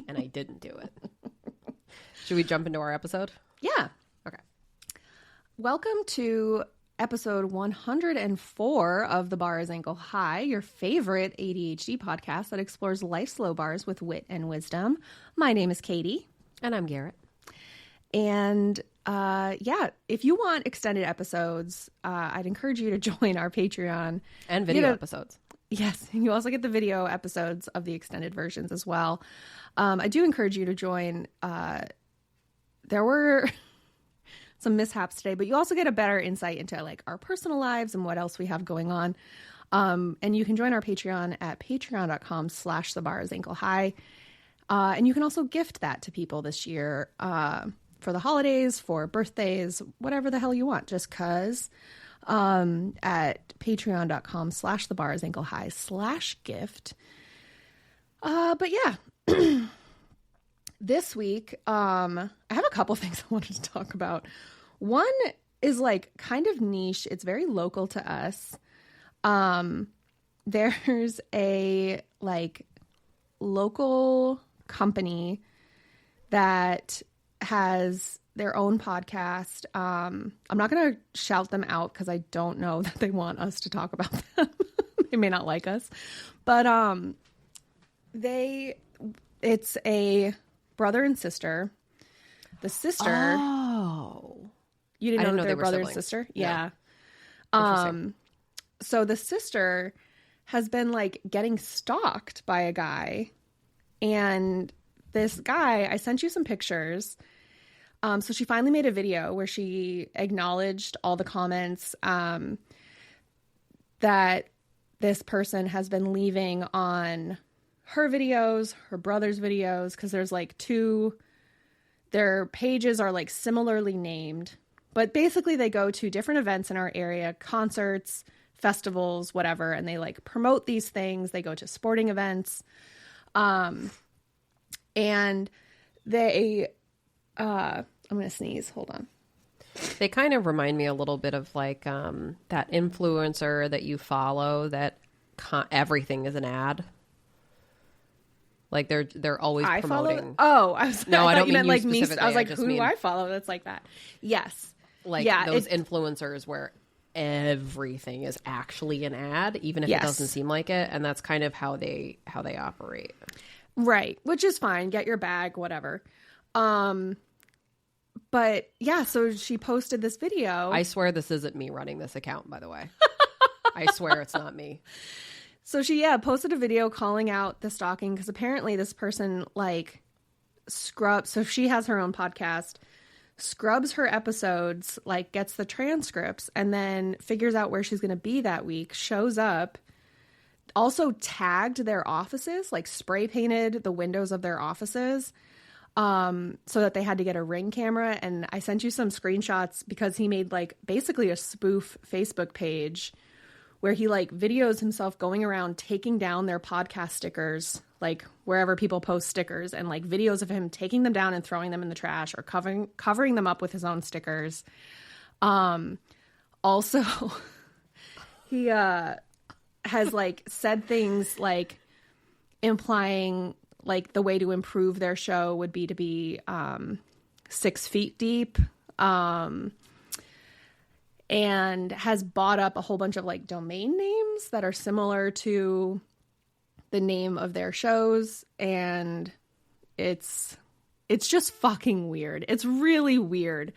And I didn't do it. Should we jump into our episode? Yeah. Okay. Welcome to episode 104 of The Bar is Ankle High, your favorite ADHD podcast that explores life's low bars with wit and wisdom. My name is Katie. And I'm Garrett. And if you want extended episodes, I'd encourage you to join our Patreon. And video episodes. Yes, you also get the video episodes of the extended versions as well. I do encourage you to join. There were some mishaps today, but you also get a better insight into like our personal lives and what else we have going on. And you can join our Patreon at patreon.com/thebarIsAnkleHigh. And you can also gift that to people this year for the holidays, for birthdays, whatever the hell you want, just cause. At patreon.com/thebarIsAnkleHigh/gift. But yeah, this week, I have a couple things I wanted to talk about. One is like kind of niche. It's very local to us. There's a like local company that has their own podcast. I'm not going to shout them out because I don't know that they want us to talk about them. They may not like us, but it's a brother and sister. The sister. Oh, you didn't know they they're were brother siblings. and sister? No. Yeah. So the sister has been like getting stalked by a guy, and this guy, I sent you some pictures. So she finally made a video where she acknowledged all the comments that this person has been leaving on her videos, her brother's videos, because there's like their pages are like similarly named, but basically they go to different events in our area, concerts, festivals, whatever, and they like promote these things. They go to sporting events. And they, I'm going to sneeze. Hold on. They kind of remind me a little bit of like that influencer that you follow that everything is an ad. Like they're always promoting. I don't you meant mean like me. specifically. I was like, I just who mean do I follow that's like that? Yes. Like those influencers where everything is actually an ad, even if it doesn't seem like it. And that's kind of how they operate. Right. Which is fine. Get your bag, whatever. But yeah, so she posted this video. I swear this isn't me running this account, by the way. I swear it's not me. So she, posted a video calling out the stalking because apparently this person like scrubs. So she has her own podcast, scrubs her episodes, like gets the transcripts and then figures out where she's going to be that week, shows up, also tagged their offices, like spray painted the windows of their offices. So that they had to get a Ring camera. And I sent you some screenshots because he made like basically a spoof Facebook page where he like videos himself going around taking down their podcast stickers, like wherever people post stickers, and like videos of him taking them down and throwing them in the trash or covering them up with his own stickers. Also he, has like said things like implying like the way to improve their show would be to be 6 feet deep, and has bought up a whole bunch of like domain names that are similar to the name of their shows. And it's just fucking weird. It's really weird.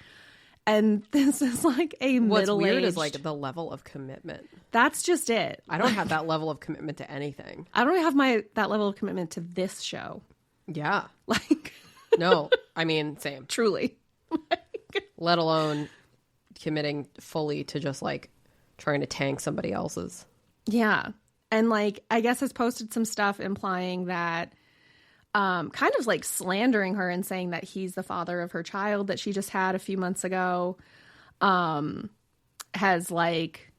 And this is like a What's middle-aged... weird is like the level of commitment. That's just it. I don't have that level of commitment to anything. I don't have that level of commitment to this show. Yeah. Like... No. I mean, same. Truly. Let alone committing fully to just like trying to tank somebody else's. Yeah. And like, I guess has posted some stuff implying that kind of like slandering her and saying that he's the father of her child that she just had a few months ago, has like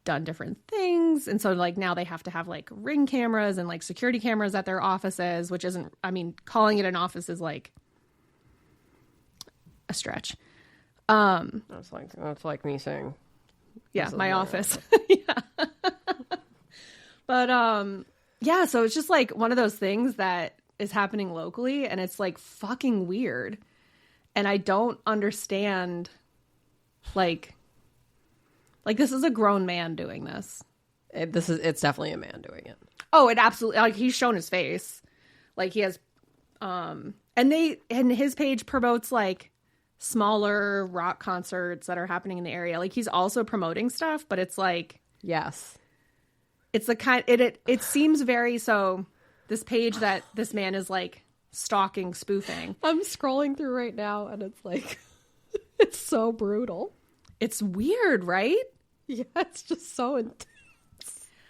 done different things. And so like now they have to have like Ring cameras and like security cameras at their offices, which isn't, I mean, calling it an office is like a stretch. That's like me saying, yeah, my office. Yeah. But, yeah, so it's just like one of those things that is happening locally, and it's like fucking weird. And I don't understand, like this is a grown man doing this. It's definitely a man doing it. Oh, it absolutely, like, he's shown his face. Like, he has, and his page promotes, like, smaller rock concerts that are happening in the area. Like, he's also promoting stuff, but it's like, yes, it's the kind, it seems very, so this page that this man is, like, stalking, spoofing. I'm scrolling through right now, and it's like, it's so brutal. It's weird, right? Yeah, it's just so intense.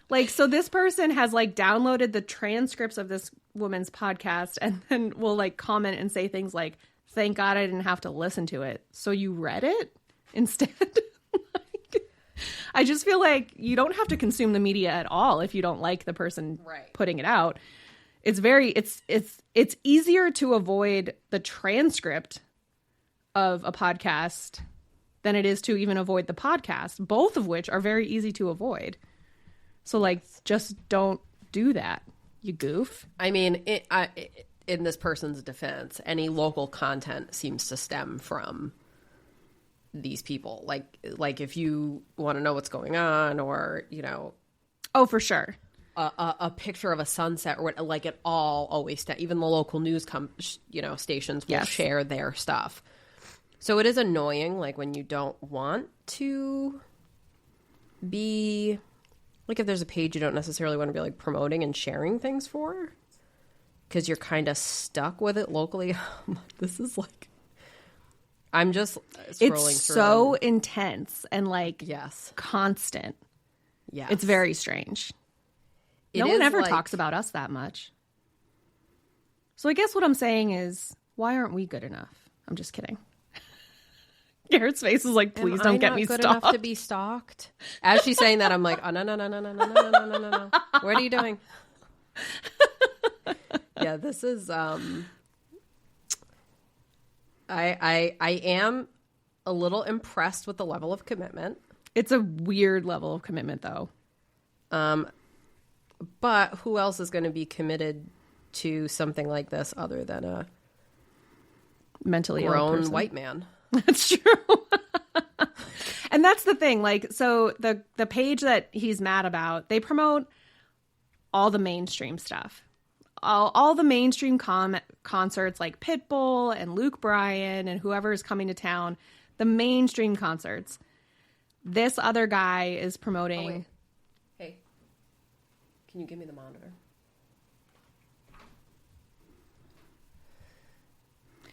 Like, so this person has, like, downloaded the transcripts of this woman's podcast and then will, like, comment and say things like, thank God I didn't have to listen to it. So you read it instead? Like, I just feel like you don't have to consume the media at all if you don't like the person putting it out. It's easier to avoid the transcript of a podcast than it is to even avoid the podcast, both of which are very easy to avoid. So, like, just don't do that, you goof. I mean, in this person's defense, any local content seems to stem from these people. Like if you want to know what's going on, or, you know... Oh, for sure. A picture of a sunset, or what, like, it all always... even the local news stations will share their stuff. So it is annoying, like, when you don't want to be... Like, if there's a page you don't necessarily want to be, like, promoting and sharing things for, because you're kind of stuck with it locally. This is, like... I'm just scrolling through. It's so intense and, like, yes, constant. Yeah, it's very strange. No one ever talks about us that much. So I guess what I'm saying is, why aren't we good enough? I'm just kidding. Garrett's face is like, please don't get me stalked. Good enough to be stalked? As she's saying that, I'm like, oh, no. What are you doing? Yeah, this is, I am a little impressed with the level of commitment. It's a weird level of commitment, though. But who else is going to be committed to something like this other than a mentally ill grown person? White man? That's true. And that's the thing. Like, so the page that he's mad about, they promote all the mainstream stuff. All the mainstream concerts, like Pitbull and Luke Bryan and whoever is coming to town, the mainstream concerts. This other guy is promoting... Oh, wait. Hey, can you give me the monitor?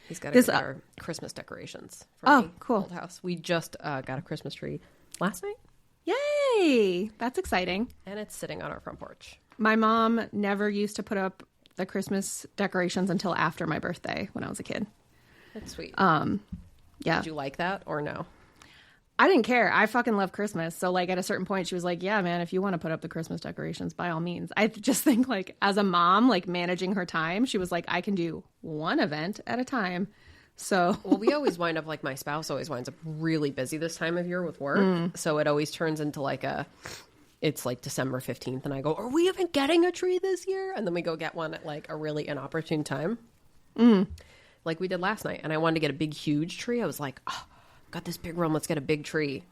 He's got to get our Christmas decorations for the old house. We just got a Christmas tree last night. Yay! That's exciting. And it's sitting on our front porch. My mom never used to put up the Christmas decorations until after my birthday when I was a kid. That's sweet. Yeah. Did you like that or no? I didn't care. I fucking love Christmas. So, like, at a certain point, she was like, yeah, man, if you want to put up the Christmas decorations, by all means. I just think, like, as a mom, like, managing her time, she was like, I can do one event at a time. So. Well, we always wind up, like, my spouse always winds up really busy this time of year with work. So it always turns into, like, it's, like, December 15th, and I go, are we even getting a tree this year? And then we go get one at, like, a really inopportune time. Like we did last night. And I wanted to get a big, huge tree. I was like, oh, got this big room, let's get a big tree.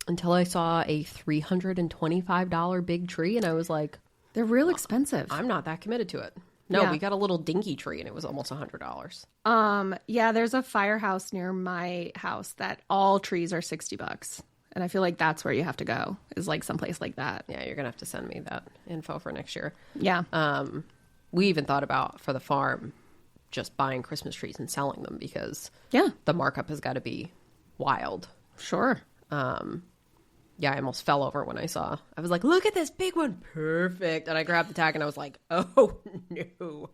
Until I saw a $325 big tree, and I was like, they're real expensive. I'm not that committed to it. No, we got a little dinky tree, and it was almost $100. Yeah, there's a firehouse near my house that all trees are $60. And I feel like that's where you have to go, is like someplace like that. Yeah, you're gonna have to send me that info for next year. Yeah. We even thought about, for the farm, just buying Christmas trees and selling them, because the markup has got to be wild. Sure. Yeah, I almost fell over when I was like, look at this big one. Perfect. And I grabbed the tag and I was like, oh no,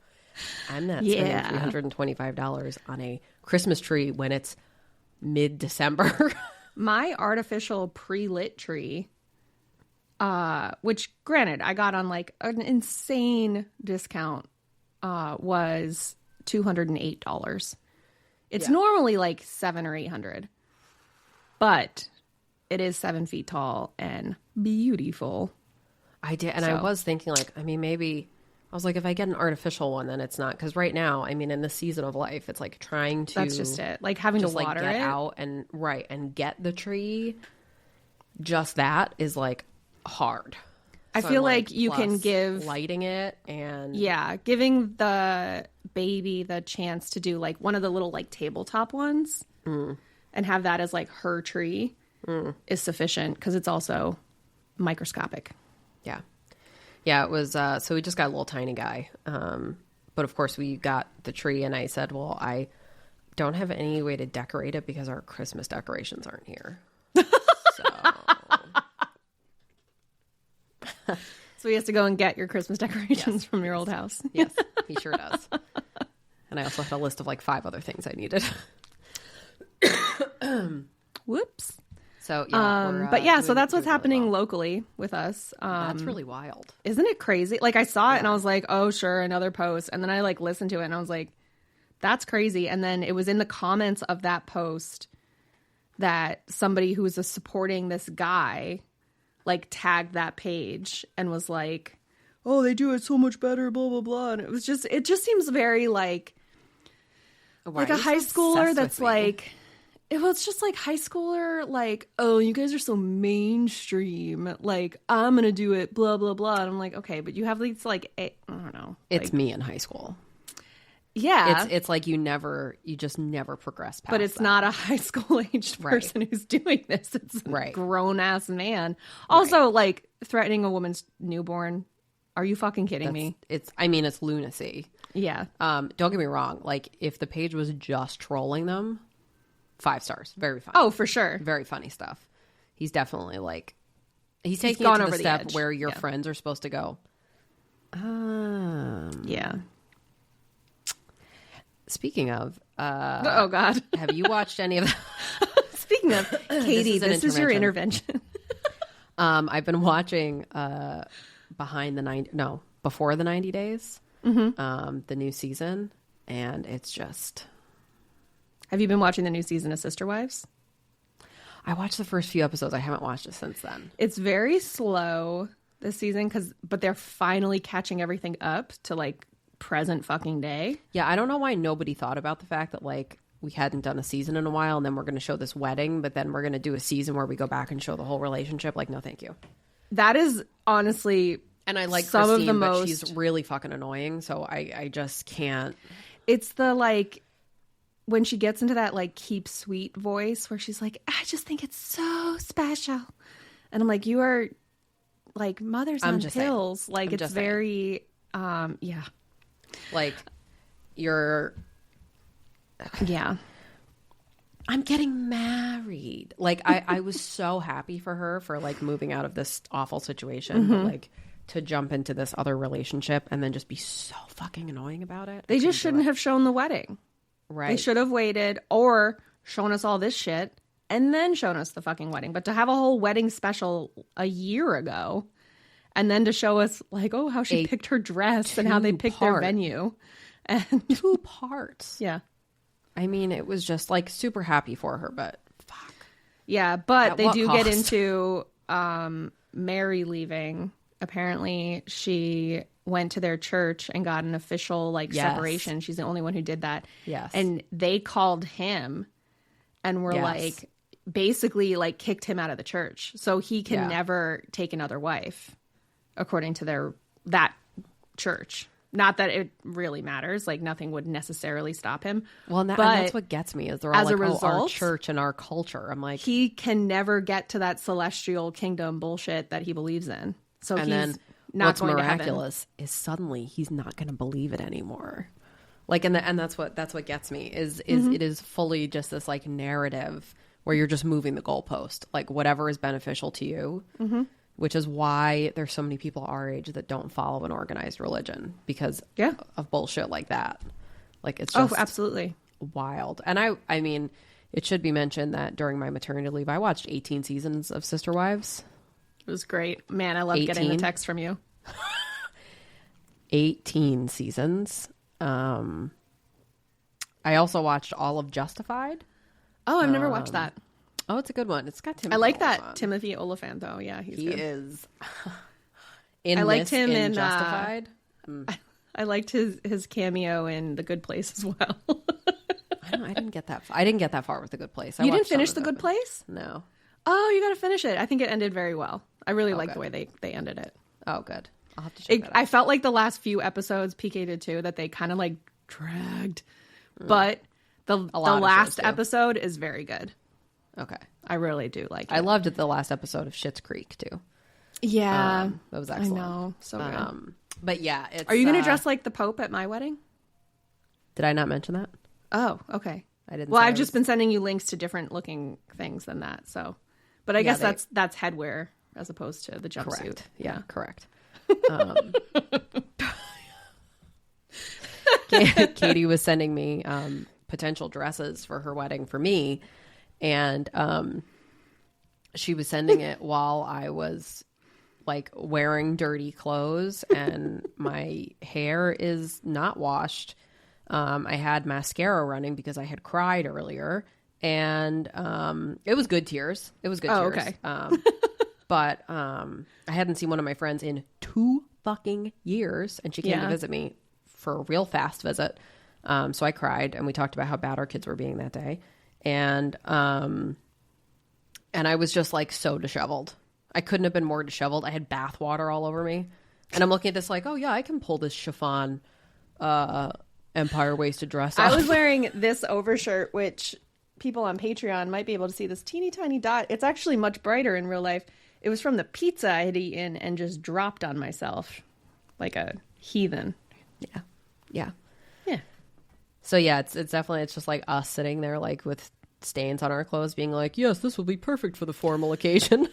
I'm not spending $325 on a Christmas tree when it's mid-December. My artificial pre-lit tree, which granted I got on like an insane discount, was $208. It's normally like $700 or $800, but it is 7 feet tall and beautiful. I did, and I was thinking, like, I mean, maybe I was like, if I get an artificial one, then it's not. Because right now, I mean, in the season of life, it's like trying to. That's just it. Like having to water get it out and get the tree. Just that is like hard. I feel like you can give lighting it and giving the baby the chance to do like one of the little like tabletop ones and have that as like her tree is sufficient because it's also microscopic. Yeah, it was, so we just got a little tiny guy. But of course we got the tree and I said, well, I don't have any way to decorate it because our Christmas decorations aren't here. So he has to go and get your Christmas decorations from your old house. Yes, he sure does. And I also had a list of like 5 other things I needed. Whoops. So yeah, but yeah, so that's what's happening locally with us. That's really wild. Isn't it crazy? Like I saw it and I was like, oh sure, another post. And then I like listened to it and I was like, that's crazy. And then it was in the comments of that post that somebody who was supporting this guy like tagged that page and was like, oh, they do it so much better, blah blah blah. And it just seems very like a high schooler that's like, it's just like high schooler, like, oh, you guys are so mainstream, like I'm gonna do it, blah blah blah. And I'm like, okay, but you have these like, I don't know, it's me in high school. Yeah, it's like you just never progress past. But it's not a high school aged person who's doing this. It's a grown ass man. Also, like threatening a woman's newborn. Are you fucking kidding me? It's lunacy. Yeah. Don't get me wrong. Like if the page was just trolling them, 5 stars. Very funny. Oh, for sure. Very funny stuff. He's definitely like he's taking it to the step where your friends are supposed to go. Yeah. Speaking of, oh God, have you watched any of that? Speaking of, Katie, this is your intervention. I've been watching Before the 90 Days, the new season, and it's just. Have you been watching the new season of Sister Wives? I watched the first few episodes. I haven't watched it since then. It's very slow this season but they're finally catching everything up to like present fucking day. Yeah, I don't know why nobody thought about the fact that like we hadn't done a season in a while and then we're going to show this wedding, but then we're going to do a season where we go back and show the whole relationship. Like, no, thank you. That is honestly, and I like some Christine, of the most. But she's really fucking annoying, so I just can't. It's the like when she gets into that like keep sweet voice where she's like, I just think it's so special, and I'm like, you are like mothers on pills. Saying. Like it's very, yeah. Like, you're... Yeah. I'm getting married. Like, I was so happy for her for, like, moving out of this awful situation. But, like, to jump into this other relationship and then just be so fucking annoying about it. They just shouldn't have shown the wedding. Right. They should have waited or shown us all this shit and then shown us the fucking wedding. But to have a whole wedding special a year ago... And then to show us, like, oh, how she picked her dress and how they picked their venue. And 2 parts. Yeah. I mean, it was just, like, super happy for her, but fuck. Yeah, but they do get into Mary leaving. Apparently, she went to their church and got an official, like, separation. She's the only one who did that. Yes. And they called him and were, like, basically, like, kicked him out of the church. So he can never take another wife. According to that church. Not that it really matters. Like, nothing would necessarily stop him. Well, and that's what gets me is they're all like, our church and our culture. I'm like... He can never get to that celestial kingdom bullshit that he believes in. So he's not going to heaven. What's miraculous is suddenly he's not going to believe it anymore. Like, and that's what gets me is it is fully just this, like, narrative where you're just moving the goalpost. Like, whatever is beneficial to you... Mm-hmm. Which is why there's so many people our age that don't follow an organized religion because of bullshit like that. Like, it's just absolutely wild. And I mean, it should be mentioned that during my maternity leave, I watched 18 seasons of Sister Wives. It was great. Man, I love getting the text from you. 18 seasons. I also watched all of Justified. Oh, I've never watched that. Oh, it's a good one. It's got Timothy. I like that Timothy Olyphant, though. Yeah, he good. is. I liked him in Justified. I liked his cameo in The Good Place as well. I didn't get that. I didn't get that far with The Good Place. You didn't finish The Good Place? No. Oh, you got to finish it. I think it ended very well. I really liked the way they ended it. Oh, good. I'll have to check that out. I felt like the last few episodes, PK did too, that they kind of like dragged. But the last episode is very good. Okay. I really do like it. I loved the last episode of Schitt's Creek too. Yeah. That was excellent. I know. So good. But yeah. Are you going to dress like the Pope at my wedding? Did I not mention that? Oh, okay. I didn't. Well, I've just been sending you links to different looking things than that. So, but I guess that's headwear as opposed to the jumpsuit. Correct. Yeah, correct. Katie was sending me potential dresses for her wedding for me, and she was sending it while I was like wearing dirty clothes and my hair is not washed. I had mascara running because I had cried earlier, and it was good tears. It was good tears. Okay. But I hadn't seen one of my friends in 2 fucking years, and she came to visit me for a real fast visit. So I cried, and we talked about how bad our kids were being that day, and I was just like so disheveled. I couldn't have been more disheveled. I had bath water all over me, and I'm looking at this like, oh yeah, I can pull this chiffon empire waisted dress off. I was wearing this overshirt, which people on Patreon might be able to see this teeny tiny dot. It's actually much brighter in real life. It was from the pizza I had eaten and just dropped on myself like a heathen. Yeah. So yeah, it's definitely, it's just like us sitting there like with stains on our clothes being like, yes, this will be perfect for the formal occasion.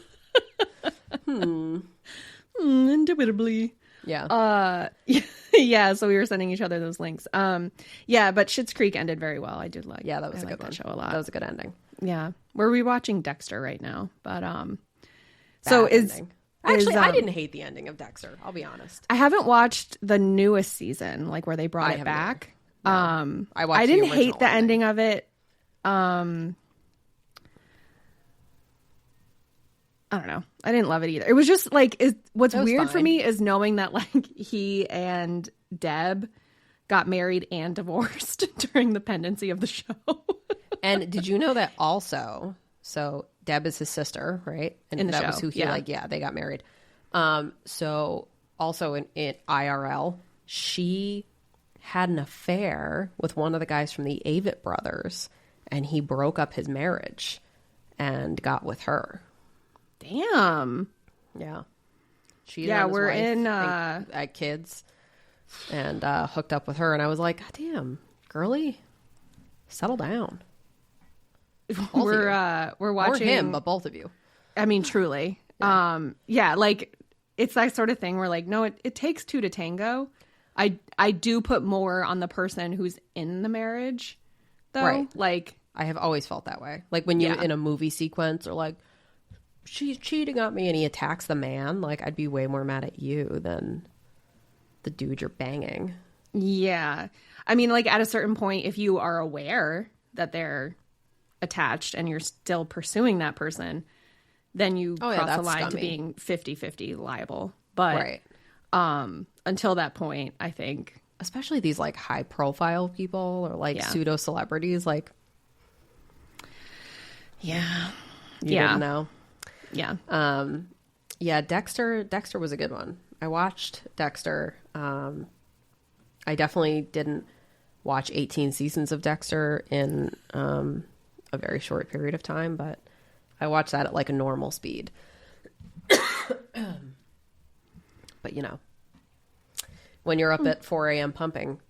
Indubitably. Yeah. Yeah, so we were sending each other those links. Yeah, but Schitt's Creek ended very well. I did like. Yeah, that was a good one. Show a lot. That was a good ending. Yeah, we're rewatching Dexter right now, but so ending. Actually, I didn't hate the ending of Dexter. I'll be honest. I haven't watched the newest season, like where they brought it back. No. I didn't hate the ending of it. I don't know. I didn't love it either. It was just like, what's weird for me is knowing that like he and Deb got married and divorced during the pendency of the show. And did you know that also? So Deb is his sister, right? And in the that show, was who he they got married. So also in IRL, she had an affair with one of the guys from the Avett brothers, and he broke up his marriage and got with her. Damn. Yeah. We're in at kids and hooked up with her, and I was like, God damn, girly, settle down. We're watching, or him, but both of you. I mean, truly. Yeah. Like it's that sort of thing where like, no, it takes two to tango. I do put more on the person who's in the marriage though. Right. Like I have always felt that way. Like when you in a movie sequence or like, she's cheating on me and he attacks the man, like I'd be way more mad at you than the dude you're banging. Yeah. I mean, like at a certain point, if you are aware that they're attached and you're still pursuing that person, then you cross the line scummy. To being 50-50 liable. But until that point, I think, especially these like high profile people or like pseudo celebrities, like you didn't know. Yeah. Yeah, Dexter was a good one. I watched Dexter. I definitely didn't watch 18 seasons of Dexter in a very short period of time, but I watched that at like a normal speed. But you know, when you're up at 4 a.m. pumping,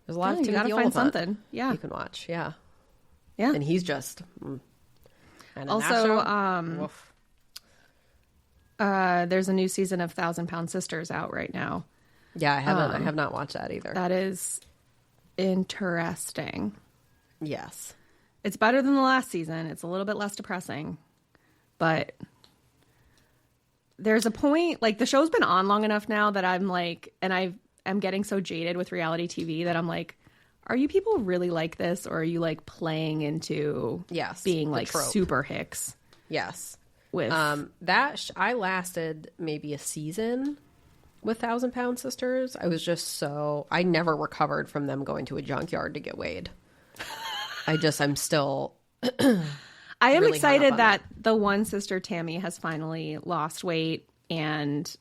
there's a lot of you gotta find something. Yeah, you can watch. Yeah. And he's just and also there's a new season of 1,000-Pound Sisters out right now. Yeah, I have not watched that either. That is interesting. Yes. It's better than the last season. It's a little bit less depressing. But there's a point, like the show's been on long enough now that I'm like, and I'm getting so jaded with reality TV that I'm like, are you people really like this? Or are you like playing into being like trope. Super hicks? Yes. With I lasted maybe a season with 1,000-pound sisters. I was just so, I never recovered from them going to a junkyard to get weighed. I'm still I am really excited that the one sister, Tammy, has finally lost weight and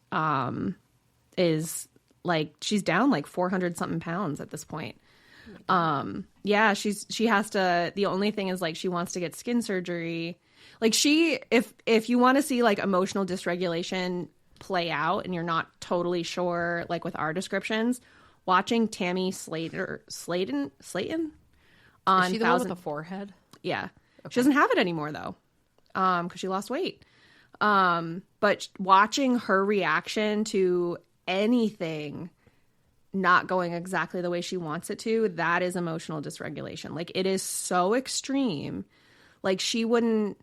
is like, she's down like 400 something pounds at this point. Yeah, she has to, the only thing is like she wants to get skin surgery. Like if you want to see like emotional dysregulation play out and you're not totally sure, like with our descriptions, watching Tammy Slayton on Is she the one with the forehead? Yeah. Okay. She doesn't have it anymore though. Because she lost weight. But watching her reaction to anything not going exactly the way she wants it to, that is emotional dysregulation. Like it is so extreme. Like she went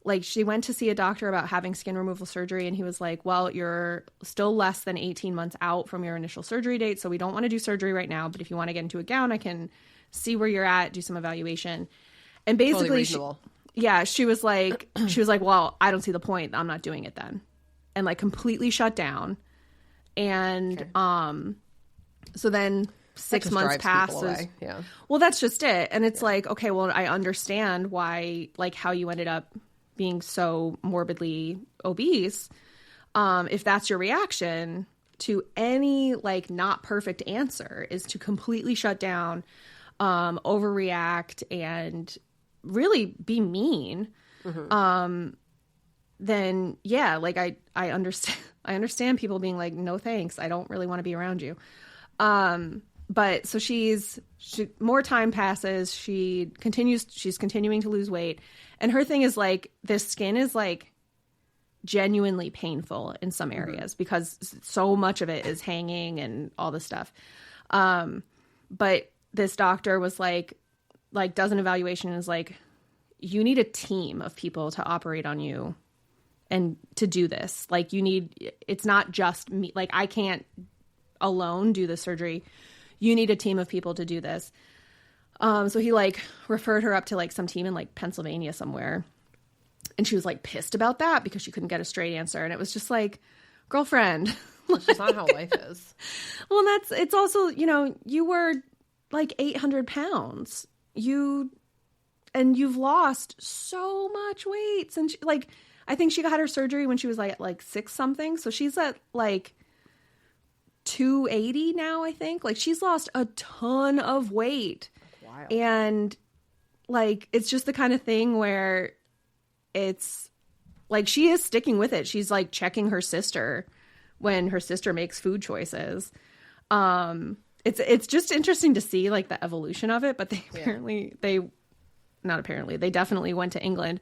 to see a doctor about having skin removal surgery and he was like, well, you're still less than 18 months out from your initial surgery date. So we don't want to do surgery right now. But if you want to get into a gown, I can see where you're at, do some evaluation. And basically, she was like, well, I don't see the point. I'm not doing it then. And like completely shut down. And, so then 6 months passes. Yeah. Well, that's just it. And it's like, okay, well, I understand why, like how you ended up being so morbidly obese. If that's your reaction to any like not perfect answer is to completely shut down, overreact and really be mean. Then yeah, like I understand people being like, no thanks, I don't really want to be around you. But so more time passes. She's continuing to lose weight. And her thing is like, this skin is like genuinely painful in some areas because so much of it is hanging and all this stuff. But this doctor was like does an evaluation and is like, you need a team of people to operate on you and to do this. Like it's not just me. Like I can't alone do the surgery. You need a team of people to do this. So he like referred her up to like some team in like Pennsylvania somewhere. And she was like pissed about that because she couldn't get a straight answer. And it was just like, girlfriend. That's just not how life is. Well, it's also, you were like 800 pounds. And you've lost so much weight since like, I think she got her surgery when she was like 6 something. So she's at like 280 now, I think. Like she's lost a ton of weight. Wow. And like, it's just the kind of thing where it's like, she is sticking with it. She's like checking her sister when her sister makes food choices. It's just interesting to see like the evolution of it, but they definitely went to England,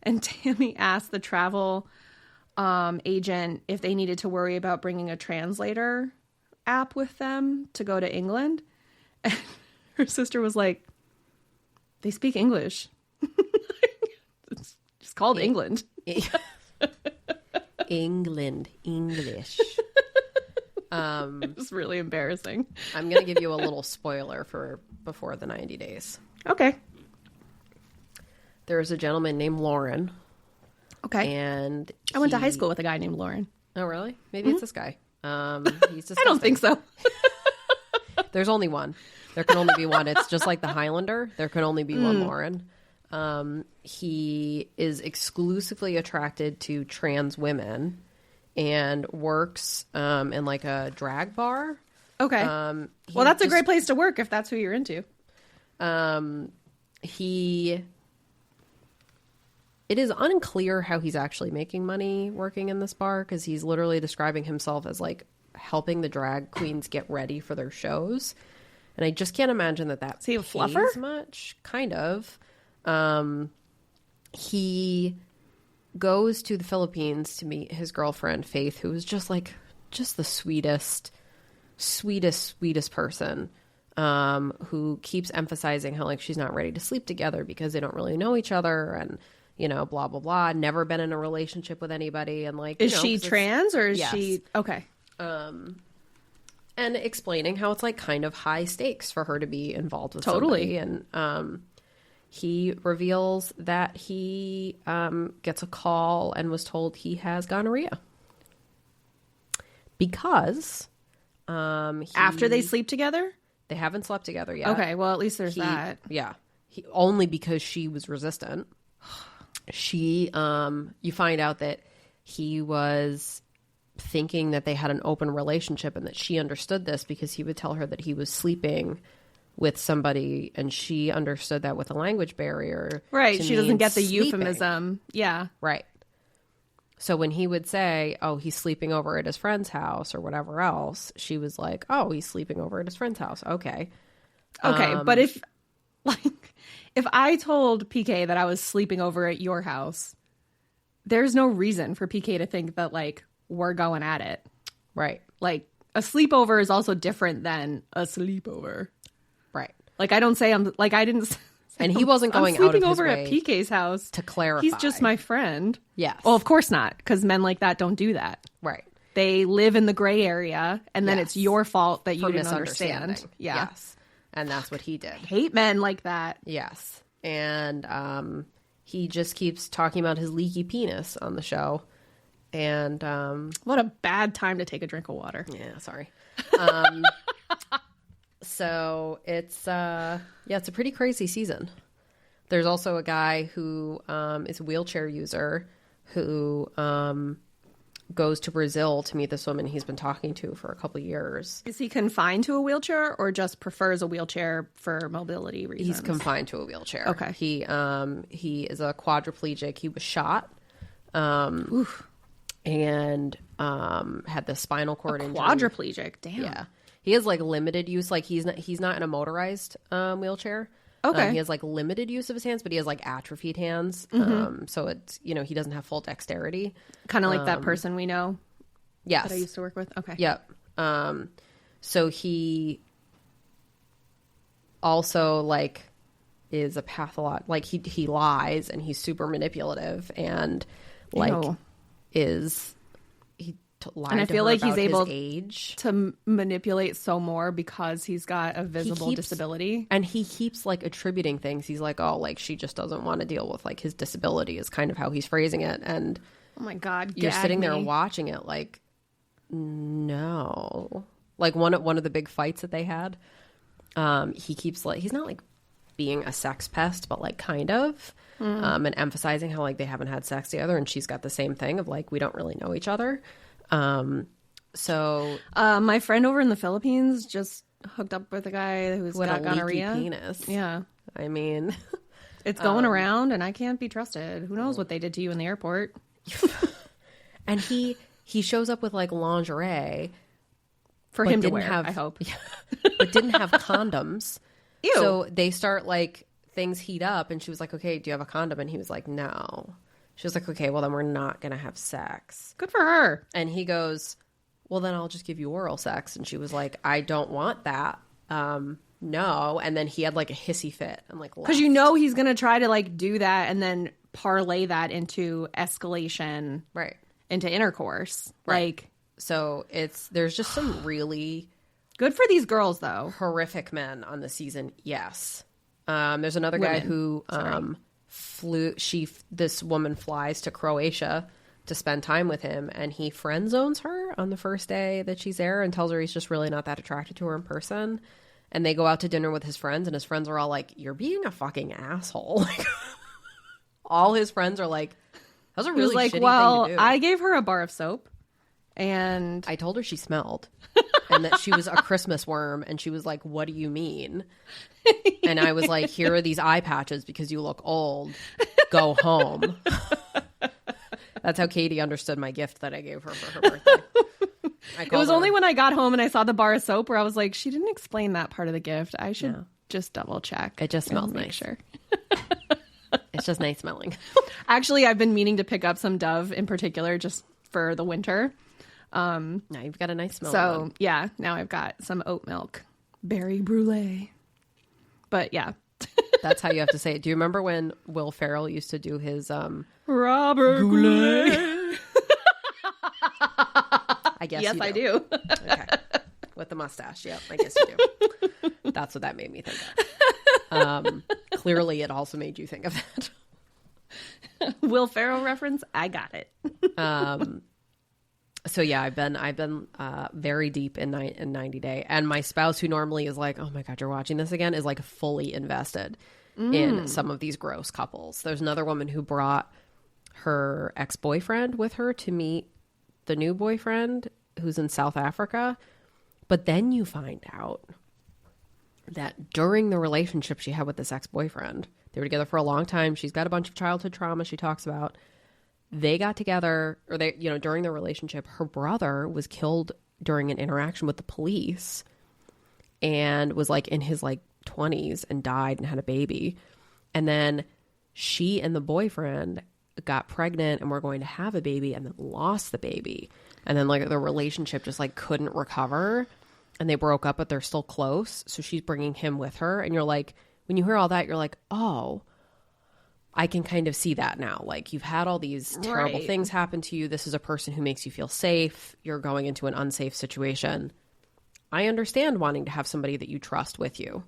and Tammy asked the travel agent if they needed to worry about bringing a translator app with them to go to England. And her sister was like, they speak English. It's called England. English. It was really embarrassing. I'm going to give you a little spoiler for before the 90 days. Okay. There's a gentleman named Lauren. Okay. And I went to high school with a guy named Lauren. Oh, really? Maybe it's this guy. He's I don't think so. There's only one. There can only be one. It's just like the Highlander. There can only be one Lauren. He is exclusively attracted to trans women and works in like a drag bar. Okay. Well, that's a great place to work if that's who you're into. It is unclear how he's actually making money working in this bar because he's literally describing himself as like helping the drag queens get ready for their shows. And I just can't imagine that Is he a fluffer? pays much. Kind of. He goes to the Philippines to meet his girlfriend, Faith, who is just the sweetest person. Who keeps emphasizing how like she's not ready to sleep together because they don't really know each other and blah blah blah, never been in a relationship with anybody, and like is she trans or is yes. she okay? And explaining how it's like kind of high stakes for her to be involved with totally somebody. And he reveals that he gets a call and was told he has gonorrhea. Because after they sleep together? They haven't slept together yet. Okay, well, at least there's that. Yeah. Only because she was resistant. You find out that he was thinking that they had an open relationship and that she understood this because he would tell her that he was sleeping with somebody and she understood that with a language barrier. Right. She doesn't get the sleeping. euphemism. Yeah. Right. So when he would say, oh, he's sleeping over at his friend's house or whatever else, she was like, oh, he's sleeping over at his friend's house. Okay. Okay. But if I told PK that I was sleeping over at your house, there's no reason for PK to think that, like, we're going at it. Right. Like, a sleepover is also different than a sleepover. Right. Like, I don't say I didn't say and he wasn't going I'm out of sleeping his over way at PK's house to clarify. He's just my friend. Yes. Well, of course not, because men like that don't do that. Right. They live in the gray area, and then it's your fault that you didn't understand. Yeah. Yes. And that's what he did. Hate men like that. Yes. And he just keeps talking about his leaky penis on the show. And what a bad time to take a drink of water. Yeah, sorry. So it's it's a pretty crazy season. There's also a guy who is a wheelchair user who goes to Brazil to meet this woman he's been talking to for a couple of years. Is he confined to a wheelchair or just prefers a wheelchair for mobility reasons? He's confined to a wheelchair. Okay. He is a quadriplegic. He was shot. And had the spinal cord injury. Quadriplegic, damn. Yeah. He has like limited use. Like he's not in a motorized wheelchair. Okay. He has like limited use of his hands, but he has like atrophied hands. So it's, he doesn't have full dexterity. Kind of like that person we know. Yes. That I used to work with. Okay. Yep. So he also like is a like he lies and he's super manipulative and like lied and I to feel her like he's about able his age to manipulate so more because he's got a visible disability. And he keeps like attributing things. He's like, oh, like she just doesn't want to deal with like his disability is kind of how he's phrasing it. And oh my God, you're sitting there watching it like, no. Like one of the big fights that they had, he keeps like, he's not like being a sex pest, but like kind of, and emphasizing how like they haven't had sex together. And she's got the same thing of like, we don't really know each other. So my friend over in the Philippines just hooked up with a guy who's got gonorrhea. Penis. Yeah. I mean, it's going around and I can't be trusted. Who knows what they did to you in the airport? And he shows up with like lingerie for him to wear, I hope. But didn't have condoms. Ew. So they start like things heat up and she was like, okay, do you have a condom? And he was like, no. She was like, okay, well then we're not going to have sex. Good for her. And he goes, well then I'll just give you oral sex. And she was like, I don't want that. No. And then he had like a hissy fit and like, because he's going to try to like do that and then parlay that into escalation. Right. Into intercourse. Right. Like, so there's just some really good for these girls though. Horrific men on the season. Yes. There's another guy who, this woman flies to Croatia to spend time with him and he friend zones her on the first day that she's there and tells her he's just really not that attracted to her in person. And they go out to dinner with his friends and his friends are all like, you're being a fucking asshole. Like, all his friends are like, that was a really shitty thing to do. I gave her a bar of soap and I told her she smelled and that she was a Christmas worm. And she was like, what do you mean? And I was like, here are these eye patches because you look old. Go home. That's how Katie understood my gift that I gave her for her birthday. It was only when I got home and I saw the bar of soap where I was like, she didn't explain that part of the gift. I should just double check. It just smells nice. Make sure. It's just nice smelling. Actually, I've been meaning to pick up some Dove in particular just for the winter. Now you've got a nice smell. So yeah, now I've got some oat milk, berry brulee. But yeah. That's how you have to say it. Do you remember when Will Ferrell used to do his Robert Goulet? I guess yes, I do. Okay. With the mustache. Yep, I guess you do. That's what that made me think of. Clearly, it also made you think of that. Will Ferrell reference? I got it. So yeah, I've been very deep in 90 Day, and my spouse, who normally is like, oh my God, you're watching this again, is like fully invested in some of these gross couples. There's another woman who brought her ex-boyfriend with her to meet the new boyfriend who's in South Africa. But then you find out that during the relationship she had with this ex-boyfriend, they were together for a long time. She's got a bunch of childhood trauma she talks about. They got together, or they, you know, during the relationship, her brother was killed during an interaction with the police and was like in his like 20s and died and had a baby. And then she and the boyfriend got pregnant and were going to have a baby and then lost the baby. And then like the relationship just like couldn't recover and they broke up, but they're still close. So she's bringing him with her. And you're like, when you hear all that, you're like, oh, I can kind of see that now. Like, you've had all these terrible things happen to you. This is a person who makes you feel safe. You're going into an unsafe situation. I understand wanting to have somebody that you trust with you.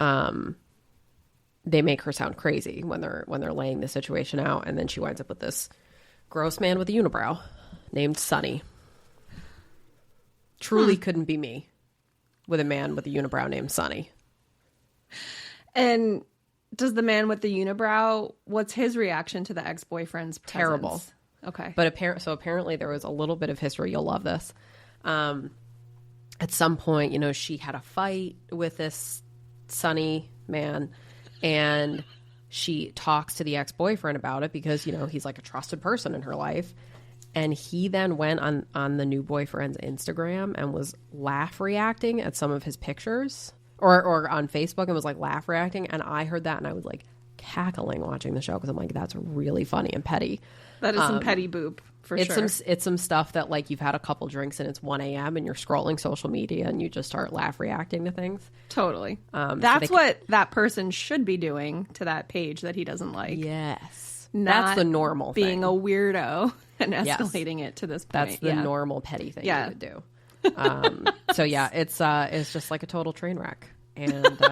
They make her sound crazy when they're laying the situation out, and then she winds up with this gross man with a unibrow named Sonny. Truly couldn't be me with a man with a unibrow named Sonny. And does the man with the unibrow, what's his reaction to the ex-boyfriend's presence? Terrible. Okay. But apparently there was a little bit of history. You'll love this. At some point, you know, she had a fight with this Sonny man, and she talks to the ex-boyfriend about it because, you know, he's like a trusted person in her life. And he then went on the new boyfriend's Instagram and was laugh reacting at some of his pictures, or on Facebook, and was like laugh reacting. And I heard that and I was like cackling watching the show because I'm like, that's really funny and petty. That is some petty boob for sure. It's some stuff that like you've had a couple drinks and it's 1 a.m. and you're scrolling social media and you just start laugh reacting to things. Totally. That's what that person should be doing to that page that he doesn't like. Yes. Not that's the normal being thing. a weirdo and escalating it to this point. That's the normal petty thing you would do. So yeah, it's just like a total train wreck. And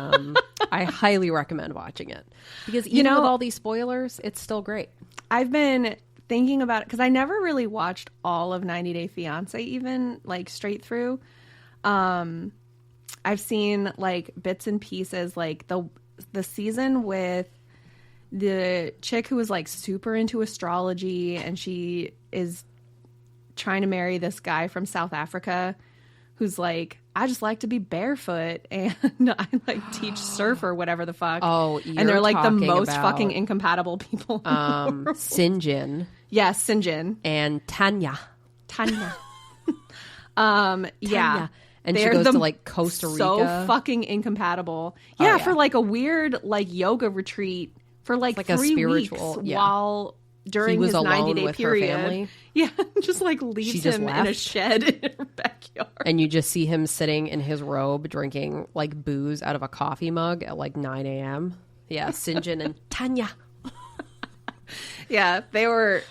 I highly recommend watching it because even with all these spoilers, it's still great. I've been thinking about it because I never really watched all of 90 Day Fiancé, even like straight through. I've seen like bits and pieces, like the season with the chick who was like super into astrology, and she is trying to marry this guy from South Africa who's like, I just like to be barefoot and I like teach surf or whatever the fuck. Oh, and they're like the most fucking incompatible people. Sinjin. Yes, Sinjin. And Tanya. Yeah. And she goes to like Costa Rica. So fucking incompatible. Yeah, for like a weird like yoga retreat for like 3 spiritual weeks while during his 90-day period. Her family. Yeah, just like leaves him in a shed in her backyard. And you just see him sitting in his robe drinking like booze out of a coffee mug at like 9 a.m. Yeah, Sinjin and Tanya. Yeah, they were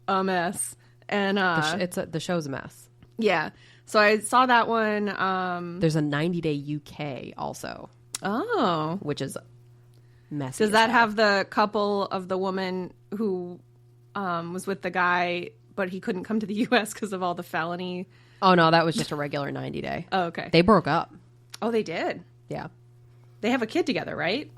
a mess. And the show's a mess. Yeah. So I saw that one. There's a 90 Day UK also. Oh. Which is messy. Does that have the couple of the woman who was with the guy, but he couldn't come to the U.S. because of all the felony? Oh, no, that was just a regular 90 Day. Oh, okay. They broke up. Oh, they did? Yeah. They have a kid together, right?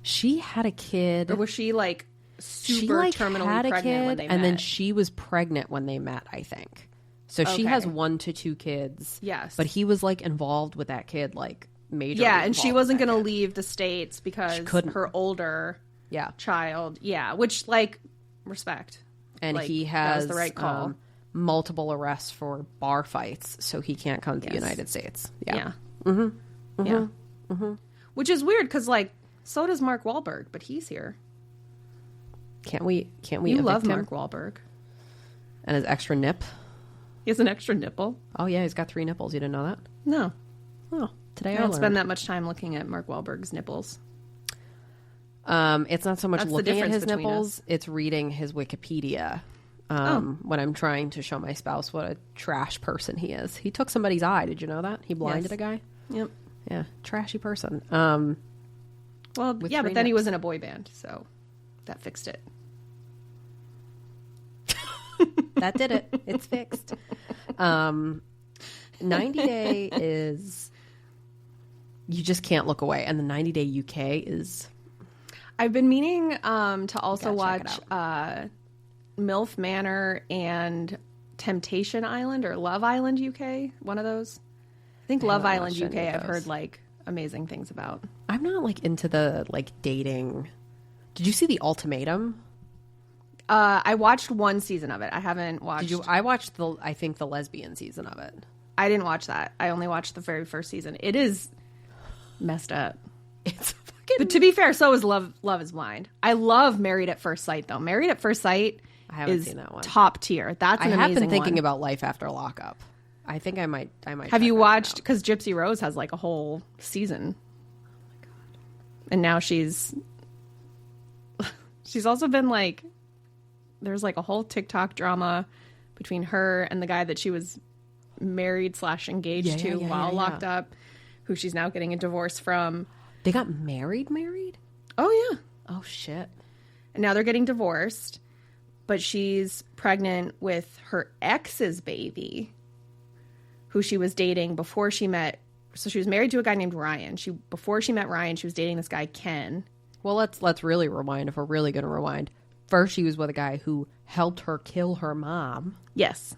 She had a kid. Or was she like super terminally pregnant when they met? And then she was pregnant when they met, I think. So she has 1 to 2 kids. Yes. But he was like involved with that kid, like majorly. Yeah, and she wasn't going to leave the States because her older child. Yeah, which like respect. And like, he has the right call. Multiple arrests for bar fights, so he can't come to the United States. Yeah. Which is weird because like so does Mark Wahlberg, but he's here. Can't we? You love him? Mark Wahlberg and his extra nip. He has an extra nipple. Oh yeah, he's got 3 nipples. You didn't know that? No. Oh, today I don't spend that much time looking at Mark Wahlberg's nipples. It's not so much looking at his nipples; it's reading his Wikipedia. When I'm trying to show my spouse what a trash person he is. He took somebody's eye. Did you know that? He blinded a guy. Yep. Yeah, trashy person. Well, yeah, but then he was in a boy band, so that fixed it. That did it. It's fixed. 90 Day is, you just can't look away. And the 90 Day UK is... I've been meaning to also watch MILF Manor and Temptation Island or Love Island UK. One of those. I think Love Island UK I've heard like amazing things about. I'm not like into the like dating. Did you see The Ultimatum? I watched one season of it. I haven't watched. Did you? I watched I think the lesbian season of it. I didn't watch that. I only watched the very first season. It is messed up. It's fucking... But to be fair, so is Love Is Blind. I love Married at First Sight though. Married at First Sight I haven't seen that one. Top tier. That's an amazing one. I have been thinking about Life After Lockup. I think I might. Have you watched? Because Gypsy Rose has like a whole season. Oh my god! And now she's also been like, there's like a whole TikTok drama between her and the guy that she was married / engaged to while locked up, who she's now getting a divorce from. They got married? Oh yeah. Oh shit. And now they're getting divorced, but she's pregnant with her ex's baby, who she was dating before she met. So she was married to a guy named Ryan. Before she met Ryan, she was dating this guy Ken. Well, let's really rewind if we're really going to rewind. First, she was with a guy who helped her kill her mom. Yes.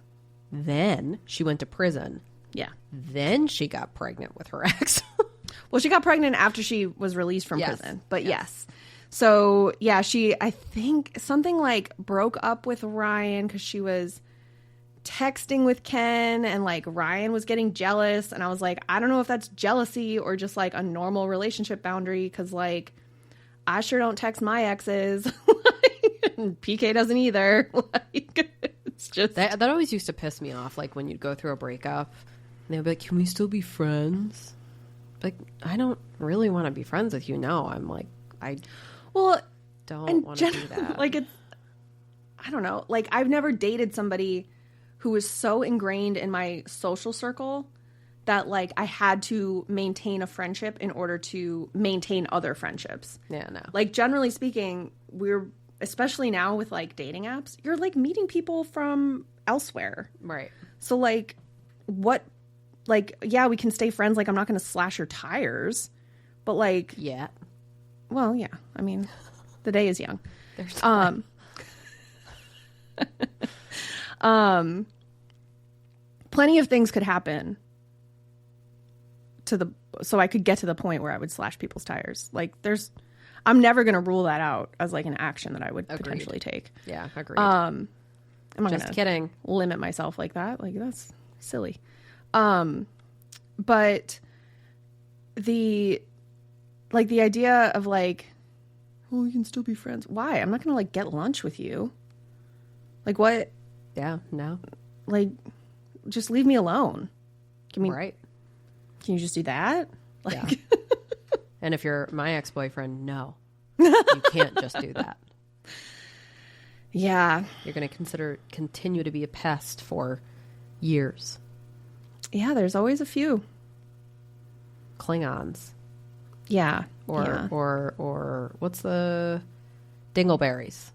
Then she went to prison. Yeah. Then she got pregnant with her ex. Well, she got pregnant after she was released from prison. But yes. So, yeah, I think something like broke up with Ryan because she was texting with Ken and like Ryan was getting jealous. And I was like, I don't know if that's jealousy or just like a normal relationship boundary because like I sure don't text my exes. And PK doesn't either. Like, it's just that always used to piss me off. Like when you'd go through a breakup and they'd be like, can we still be friends? Like, I don't really want to be friends with you. No, I'm like, I don't want to do that. Like, I don't know. Like, I've never dated somebody who was so ingrained in my social circle that, like, I had to maintain a friendship in order to maintain other friendships. Yeah, no. Like, generally speaking, especially now with, like, dating apps, you're, like, meeting people from elsewhere. Right. So, like, yeah, we can stay friends. Like, I'm not going to slash your tires. But, like... Yeah. Well, yeah. I mean, the day is young. There's time. Plenty of things could happen so I could get to the point where I would slash people's tires. Like, I'm never going to rule that out as, like, an action that I would potentially take. Yeah, agreed. I'm not just kidding. Limit myself like that. Like, that's silly. But the idea of like, well, we can still be friends. Why? I'm not going to like get lunch with you. Like what? Yeah, no. Like, just leave me alone. Right. Can you just do that? Like, yeah. And if you're my ex-boyfriend, no, you can't just do that. Yeah. You're going to continue to be a pest for years. Yeah, there's always a few. Klingons. Yeah. Or what's the dingleberries?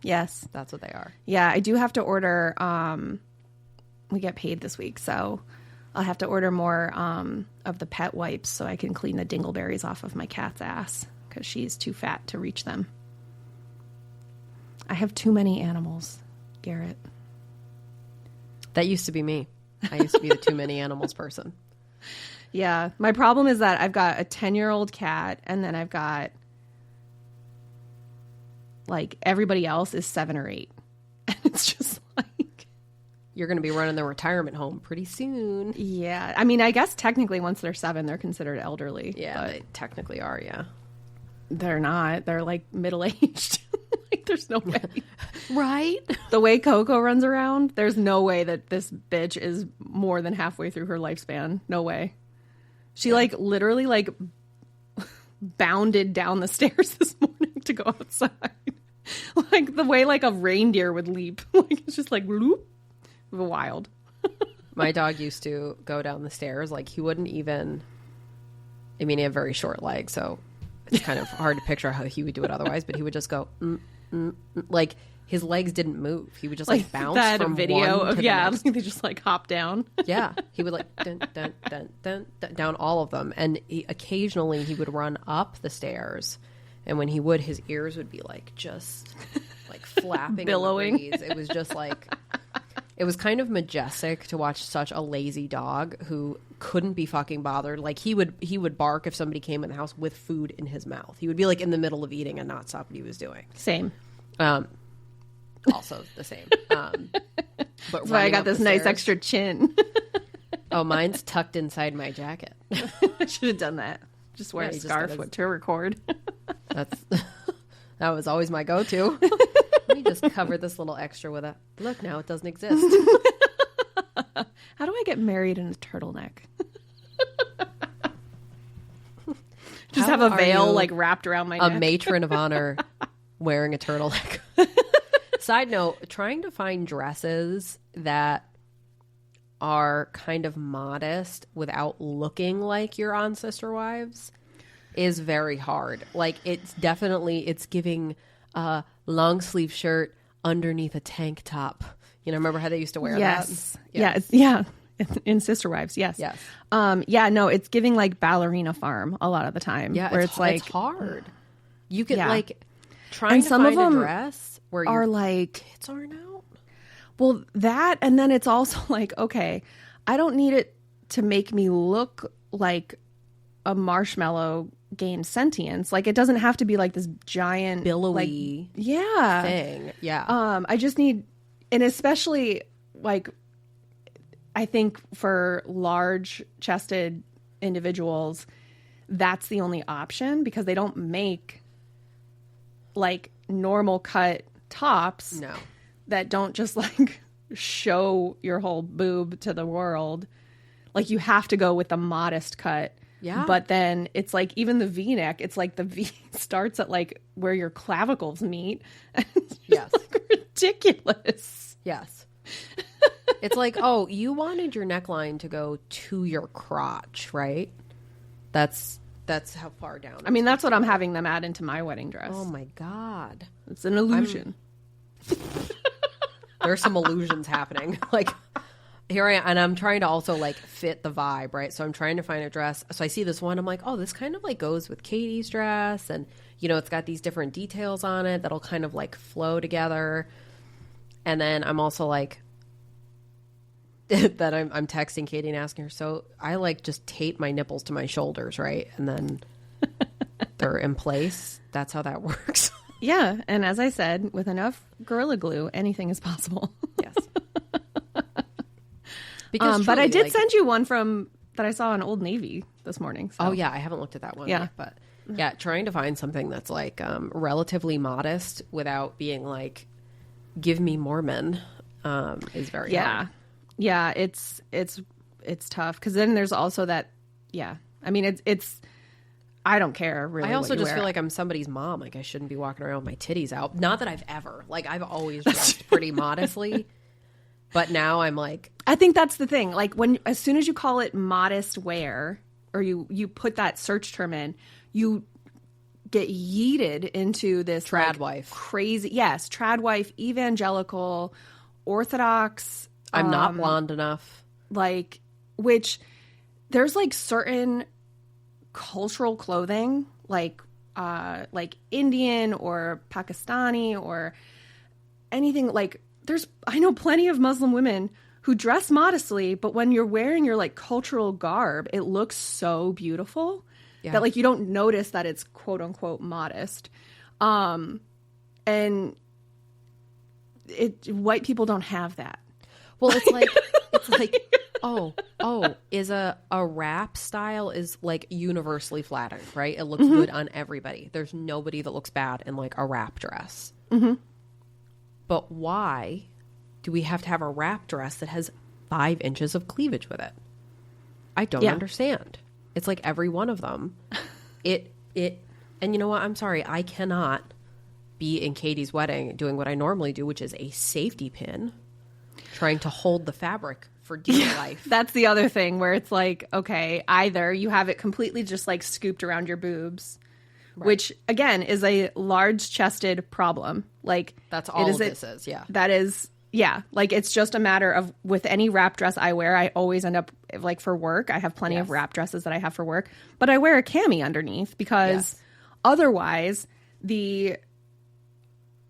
Yes. That's what they are. Yeah, I do have to order, we get paid this week, so I'll have to order more of the pet wipes so I can clean the dingleberries off of my cat's ass because she's too fat to reach them. I have too many animals, Garrett. That used to be me. I used to be the too many animals person. Yeah. My problem is that I've got a 10-year-old cat and then I've got like everybody else is 7 or 8. And it's just like... You're going to be running the retirement home pretty soon. Yeah. I mean, I guess technically once they're 7, they're considered elderly. Yeah, they technically are, yeah. They're not. They're like middle-aged. Like, there's no way. Right? The way Coco runs around, there's no way that this bitch is more than halfway through her lifespan. No way. She like literally like bounded down the stairs this morning to go outside. Like the way like a reindeer would leap. Like it's just like whoop. Wild. My dog used to go down the stairs. Like he wouldn't even, I mean, he had very short legs, so it's kind of hard to picture how he would do it otherwise, but he would just go, like his legs didn't move. He would just like bounce that from video one of to yeah, the next. they just like hop down. Yeah, he would like dun, dun, dun, dun, dun, down all of them, and occasionally he would run up the stairs, and when he would, his ears would be like just like flapping, billowing. in the breeze. It was just like it was kind of majestic to watch such a lazy dog who couldn't be fucking bothered. Like he would bark if somebody came in the house with food in his mouth. He would be like in the middle of eating and not stop what he was doing. Same. Also the same. But that's why I got this nice extra chin. Oh, mine's tucked inside my jacket. I should have done that. Just wear a scarf to record. That was always my go-to. Let me just cover this little extra with a look. Now it doesn't exist. How do I get married in a turtleneck? Just have a veil like wrapped around my neck. A matron of honor wearing a turtleneck. Side note, trying to find dresses that are kind of modest without looking like you're on Sister Wives is very hard. Like it's giving a long sleeve shirt underneath a tank top. You know, remember how they used to wear that? Yeah. In Sister Wives, yes. Yes. No, it's giving like ballerina farm a lot of the time. Yeah, where it's like it's hard. You can like trying and to some find of them a dress where are your like tits aren't out. Well, that, and then it's also like, okay, I don't need it to make me look like a marshmallow gained sentience. Like it doesn't have to be like this giant billowy thing. Yeah. I just need, and especially like I think for large chested individuals, that's the only option because they don't make like normal cut tops that don't just like show your whole boob to the world. Like you have to go with the modest cut. Yeah. But then it's like even the V-neck, it's like the V starts at like where your clavicles meet. Yes. Like ridiculous. Yes. It's like, oh, you wanted your neckline to go to your crotch, right? That's how far down. I mean, that's what I'm having them add into my wedding dress. Oh my God. It's an illusion. There's some illusions happening. Like here I am, and I'm trying to also like fit the vibe, right? So I'm trying to find a dress. So I see this one, I'm like, oh, this kind of like goes with Katie's dress, and you know, it's got these different details on it that'll kind of like flow together. And then I'm also like that I'm texting Katie and asking her, so I like just tape my nipples to my shoulders, right? And then they're in place. That's how that works. Yeah, and as I said, with enough Gorilla Glue, anything is possible. Yes. Because truly, but I did send you one that I saw on Old Navy this morning. So. Oh yeah, I haven't looked at that one yet, but yeah, trying to find something that's like relatively modest without being like, give me Mormon, is very hard. Yeah, it's tough because then there's also that. Yeah, I mean it's. I don't care really. I also just wear. feel like I'm somebody's mom. Like I shouldn't be walking around with my titties out. Not that I've ever. Like I've always dressed pretty modestly. But now I'm like, I think that's the thing. Like as soon as you call it modest wear, or you put that search term in, you get yeeted into this trad wife, crazy. Yes, trad wife, evangelical, Orthodox. I'm not blonde enough. Like, which there's like certain cultural clothing, like Indian or Pakistani or anything like. I know plenty of Muslim women who dress modestly, but when you're wearing your like cultural garb, it looks so beautiful that like you don't notice that it's quote unquote modest. And white people don't have that. Well, it's like is a wrap style is like universally flattering, right? It looks good on everybody. There's nobody that looks bad in like a wrap dress. Mm-hmm. But why do we have to have a wrap dress that has 5 inches of cleavage with it? I don't understand. It's like every one of them. And you know what? I'm sorry. I cannot be in Katie's wedding doing what I normally do, which is a safety pin, trying to hold the fabric for dear life. That's the other thing where it's like, okay, either you have it completely just like scooped around your boobs, which again is a large-chested problem. Like that's all of this is. Yeah, that is. Yeah, like it's just a matter of with any wrap dress I wear, I always end up like for work. I have plenty of wrap dresses that I have for work, but I wear a cami underneath because otherwise if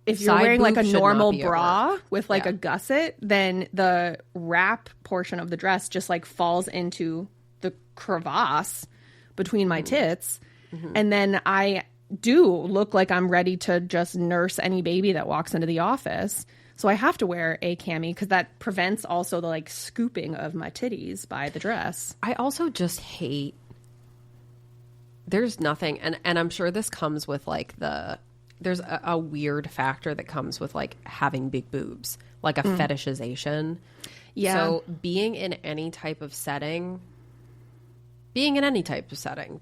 you're wearing like a normal bra with like a gusset, then the wrap portion of the dress just like falls into the crevasse between my tits. And then I do look like I'm ready to just nurse any baby that walks into the office. So I have to wear a cami because that prevents also the like scooping of my titties by the dress. I also just hate, there's nothing, and I'm sure this comes with like there's a weird factor that comes with like having big boobs, like a fetishization. Yeah. So being in any type of setting,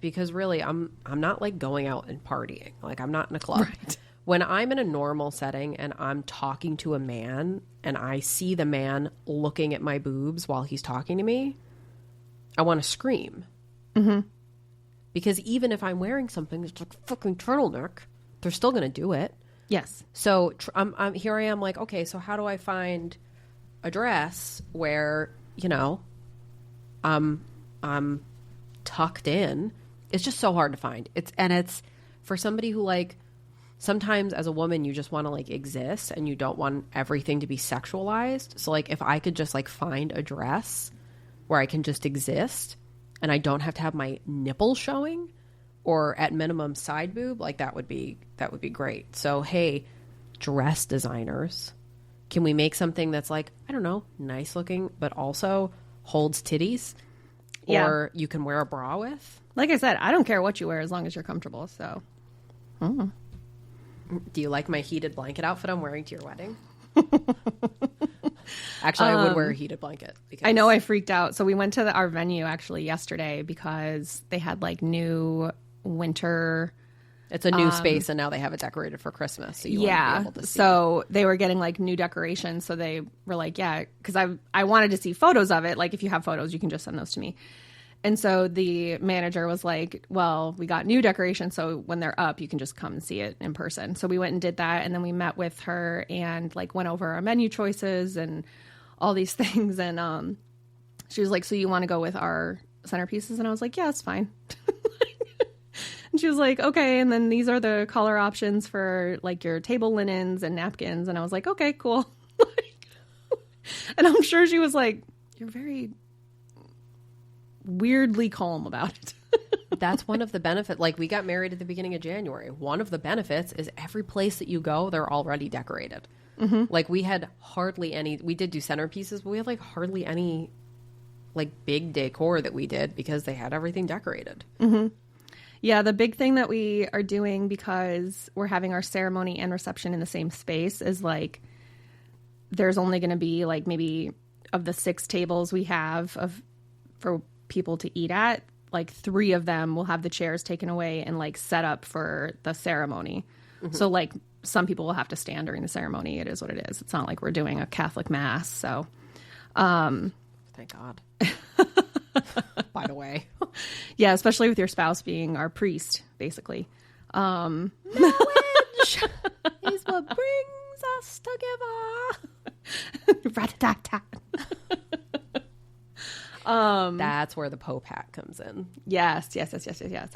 because really I'm not like going out and partying. Like I'm not in a club. Right. When I'm in a normal setting and I'm talking to a man and I see the man looking at my boobs while he's talking to me, I want to scream. Because even if I'm wearing something that's like fucking turtleneck, they're still going to do it. Yes. So I'm here I am like, okay, so how do I find a dress where, you know, I'm tucked in? It's just so hard to find. It's for somebody who like, sometimes as a woman, you just want to like exist and you don't want everything to be sexualized. So like if I could just like find a dress where I can just exist and I don't have to have my nipple showing or at minimum side boob, like that would be great. So, hey, dress designers, can we make something that's like, I don't know, nice looking, but also holds titties or you can wear a bra with? Like I said, I don't care what you wear as long as you're comfortable. So, Do you like my heated blanket outfit I'm wearing to your wedding? Actually, I would wear a heated blanket. Because I know I freaked out. So we went to our venue actually yesterday because they had like new winter. It's a new space and now they have it decorated for Christmas. So you want to be able to see. So they were getting like new decorations. So they were like, yeah, because I wanted to see photos of it. Like if you have photos, you can just send those to me. And so the manager was like, well, we got new decorations, so when they're up, you can just come and see it in person. So we went and did that, and then we met with her and like went over our menu choices and all these things. And she was like, so you want to go with our centerpieces? And I was like, yeah, it's fine. And she was like, okay. And then these are the color options for like your table linens and napkins. And I was like, okay, cool. And I'm sure she was like, you're very weirdly calm about it. That's one of the benefits. Like we got married at the beginning of January. One of the benefits is every place that you go, they're already decorated. Like we had hardly any, we did do centerpieces, but we had like hardly any like big decor that we did because they had everything decorated. Yeah, the big thing that we are doing because we're having our ceremony and reception in the same space is like there's only going to be like maybe of the 6 tables we have for people to eat at, like 3 of them will have the chairs taken away and like set up for the ceremony. So like some people will have to stand during the ceremony. It is what it is. It's not like we're doing a Catholic mass. So thank God. By the way. Yeah, especially with your spouse being our priest, basically. Marriage is what brings us together. Rat-a-tat-tat. That's where the Pope hat comes in. Yes.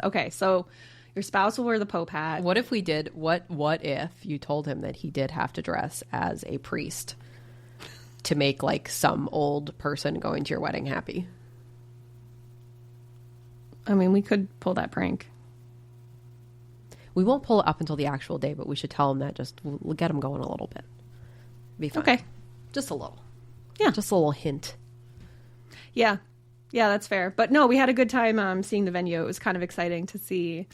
Okay, so your spouse will wear the Pope hat. What if we did? What if you told him that he did have to dress as a priest to make like some old person going to your wedding happy? I mean, we could pull that prank. We won't pull it up until the actual day, but we should tell him that we'll get him going a little bit. Be fine. Okay, just a little. Yeah, just a little hint. Yeah, that's fair. But no, we had a good time seeing the venue. It was kind of exciting to see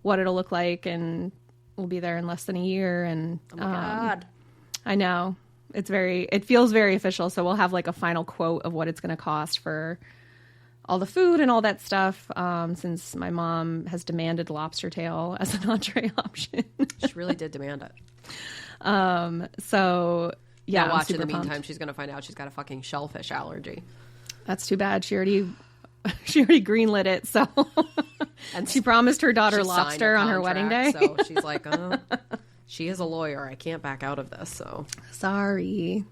what it'll look like, and we'll be there in less than a year. And oh my God, I know it feels very official. So we'll have like a final quote of what it's going to cost for all the food and all that stuff. Since my mom has demanded lobster tail as an entree option, she really did demand it. So yeah, now watch in the meantime. She's going to find out she's got a fucking shellfish allergy. That's too bad. She already greenlit it. So And she promised her daughter she signed lobster a on her wedding day. contract, so she's like, oh, she is a lawyer. I can't back out of this. So Sorry.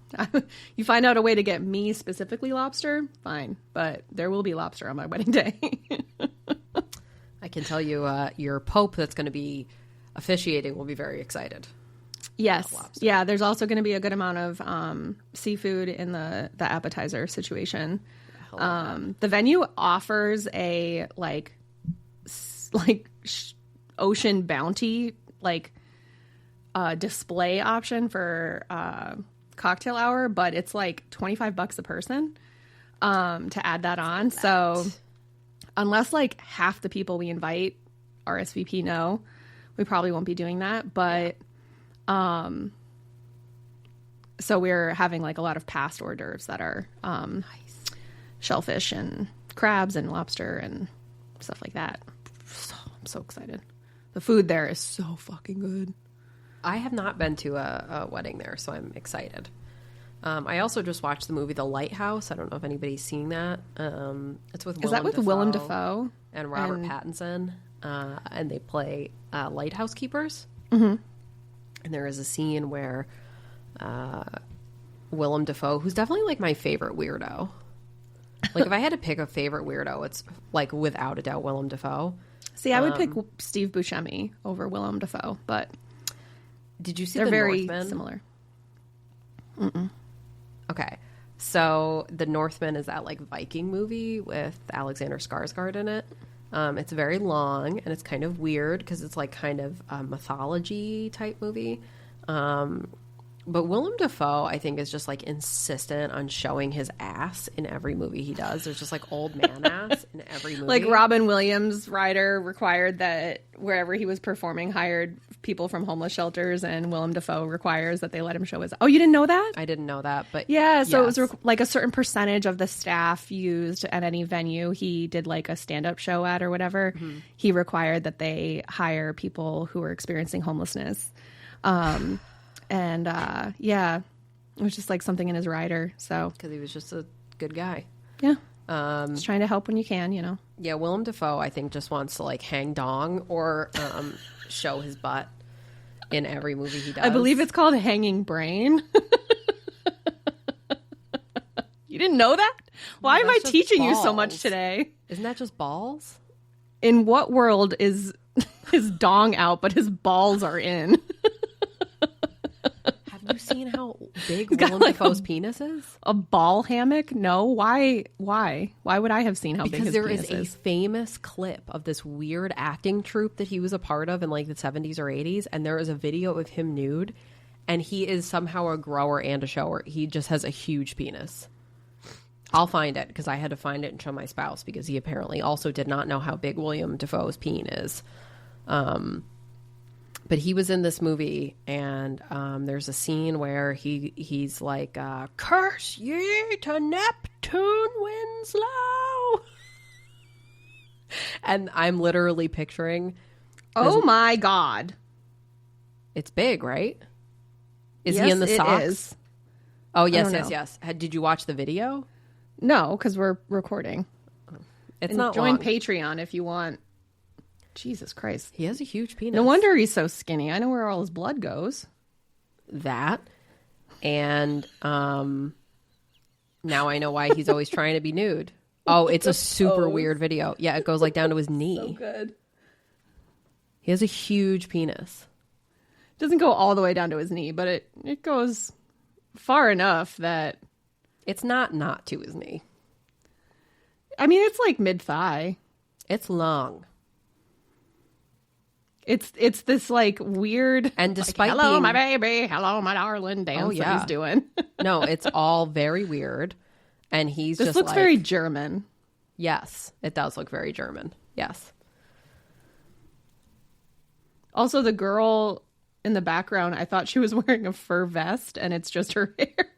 You find out a way to get me specifically lobster, fine. But there will be lobster on my wedding day. I can tell you, your Pope that's going to be officiating will be very excited. Yes. Yeah, there's also going to be a good amount of seafood in the appetizer situation. The venue offers a ocean bounty display option for cocktail hour, but it's like $25 a person to add that on. So unless like half the people we invite RSVP no, we probably won't be doing that. But so we're having like a lot of past hors d'oeuvres that are nice. Shellfish and crabs and lobster and stuff like that. I'm so excited. The food there is so fucking good. I have not been to a wedding there, so I'm excited. I also just watched the movie The Lighthouse. I don't know if anybody's seen that. It's with Willem Dafoe and Robert Pattinson, and they play lighthouse keepers. Mm-hmm. And there is a scene where Willem Dafoe, who's definitely like my favorite weirdo. Like if I had to pick a favorite weirdo, it's like without a doubt Willem Dafoe. See, I would pick Steve Buscemi over Willem Dafoe, but did you see they're The very Northman? similar. Okay, so The Northman is that like Viking movie with Alexander Skarsgård in it. It's very long and it's kind of weird because it's like kind of a mythology type movie. But Willem Dafoe, I think, is just like insistent on showing his ass in every movie he does. There's just like old man ass in every movie. Like Robin Williams' writer required that wherever he was performing, hired people from homeless shelters, and Willem Dafoe requires that they let him show his. Oh, you didn't know that? I didn't know that, but yeah. So yes. It was like a certain percentage of the staff used at any venue he did like a stand-up show at or whatever. Mm-hmm. He required that they hire people who were experiencing homelessness. And yeah, it was just like something in his rider. So because he was just a good guy. Yeah. Just trying to help when you can, you know. Yeah, Willem Dafoe, I think, just wants to like hang dong or show his butt in every movie he does. I believe it's called Hanging Brain. You didn't know that? Why am I teaching you so much today? Isn't that just balls? In what world is his dong out, but his balls are in? Have you seen how big Willem Dafoe's penis is? A ball hammock? No. Why? Why would I have seen how big his penis is? Because there is a famous clip of this weird acting troupe that he was a part of in like the 70s or 80s, and there is a video of him nude, and he is somehow a grower and a shower. He just has a huge penis. I'll find it because I had to find it and show my spouse because he apparently also did not know how big Willem Dafoe's peen is. But he was in this movie, and there's a scene where he's like, "Curse ye to Neptune, Winslow," and I'm literally picturing. Oh my God! It's big, right? Is yes, he in the socks? It is. Oh yes. Did you watch the video? No, because we're recording. It's not join long. Patreon if you want. Jesus Christ. He has a huge penis. No wonder he's so skinny. I know where all his blood goes. That. And now I know why he's always trying to be nude. Oh, it's a super weird video. Yeah, it goes like down to his knee. So good. He has a huge penis. It doesn't go all the way down to his knee, but it goes far enough that... It's not to his knee. I mean, it's like mid-thigh. It's long. It's this like weird, and despite like, hello being... my baby, hello my darling dance that he's doing. No, it's all very weird, and he's this just looks like, very German. Yes, it does look very German. Yes. Also, the girl in the background, I thought she was wearing a fur vest, and it's just her hair.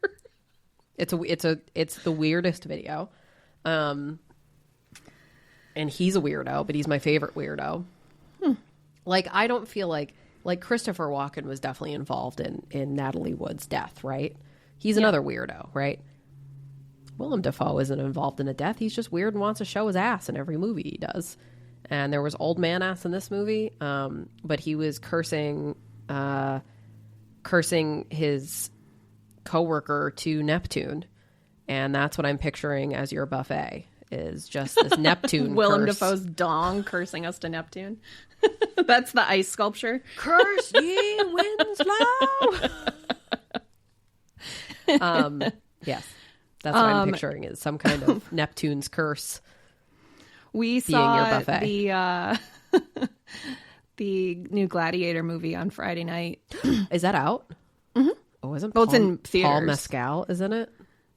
It's the weirdest video, and he's a weirdo, but he's my favorite weirdo. Like, I don't feel like Christopher Walken was definitely involved in Natalie Wood's death, right? He's another weirdo, right? Willem Dafoe isn't involved in a death. He's just weird and wants to show his ass in every movie he does. and there was old man ass in this movie, but he was cursing his coworker to Neptune, and that's what I'm picturing as your buffet is just this Neptune Willem curse. Dafoe's dong cursing us to Neptune. That's the ice sculpture. Curse ye Winslow. Yes, that's what I'm picturing is some kind of Neptune's curse. We saw the new Gladiator movie on Friday night. Is that out? Mm-hmm. Oh, isn't Well, it's in theaters. Paul Mescal, isn't it?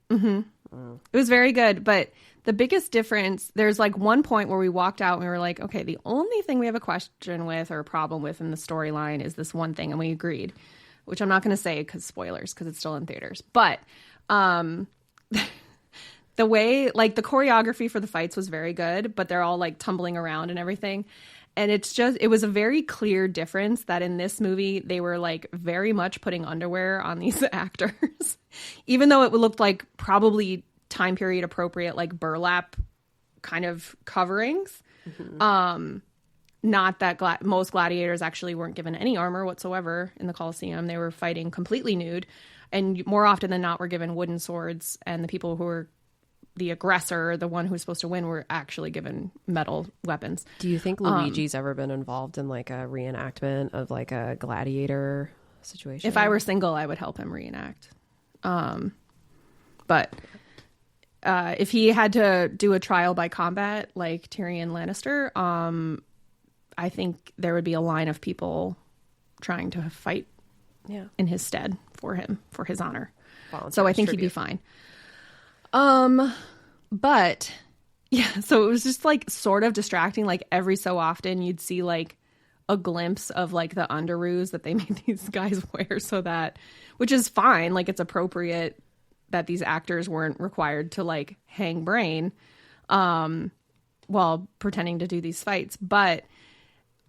Mm-hmm. It was very good, but the biggest difference, there's like one point where we walked out and we were like, okay, the only thing we have a question with or a problem with in the storyline is this one thing, and we agreed, which I'm not going to say because spoilers, because it's still in theaters. But the way, like, the choreography for the fights was very good, but they're all like tumbling around and everything. And it was a very clear difference that in this movie, they were like very much putting underwear on these actors, even though it looked like probably time period appropriate, like burlap kind of coverings. Mm-hmm. Not that most gladiators actually weren't given any armor whatsoever in the Colosseum. They were fighting completely nude, and more often than not were given wooden swords, and the people who were the aggressor, the one who was supposed to win, were actually given metal weapons. Do you think Luigi's ever been involved in like a reenactment of like a gladiator situation? If I were single, I would help him reenact. But if he had to do a trial by combat like Tyrion Lannister, I think there would be a line of people trying to fight in his stead for him, for his honor. So I think he'd be fine. But yeah, so it was just like sort of distracting. Like every so often you'd see like a glimpse of like the underoos that they made these guys wear, so that, which is fine. Like it's appropriate that these actors weren't required to like hang brain, while pretending to do these fights. But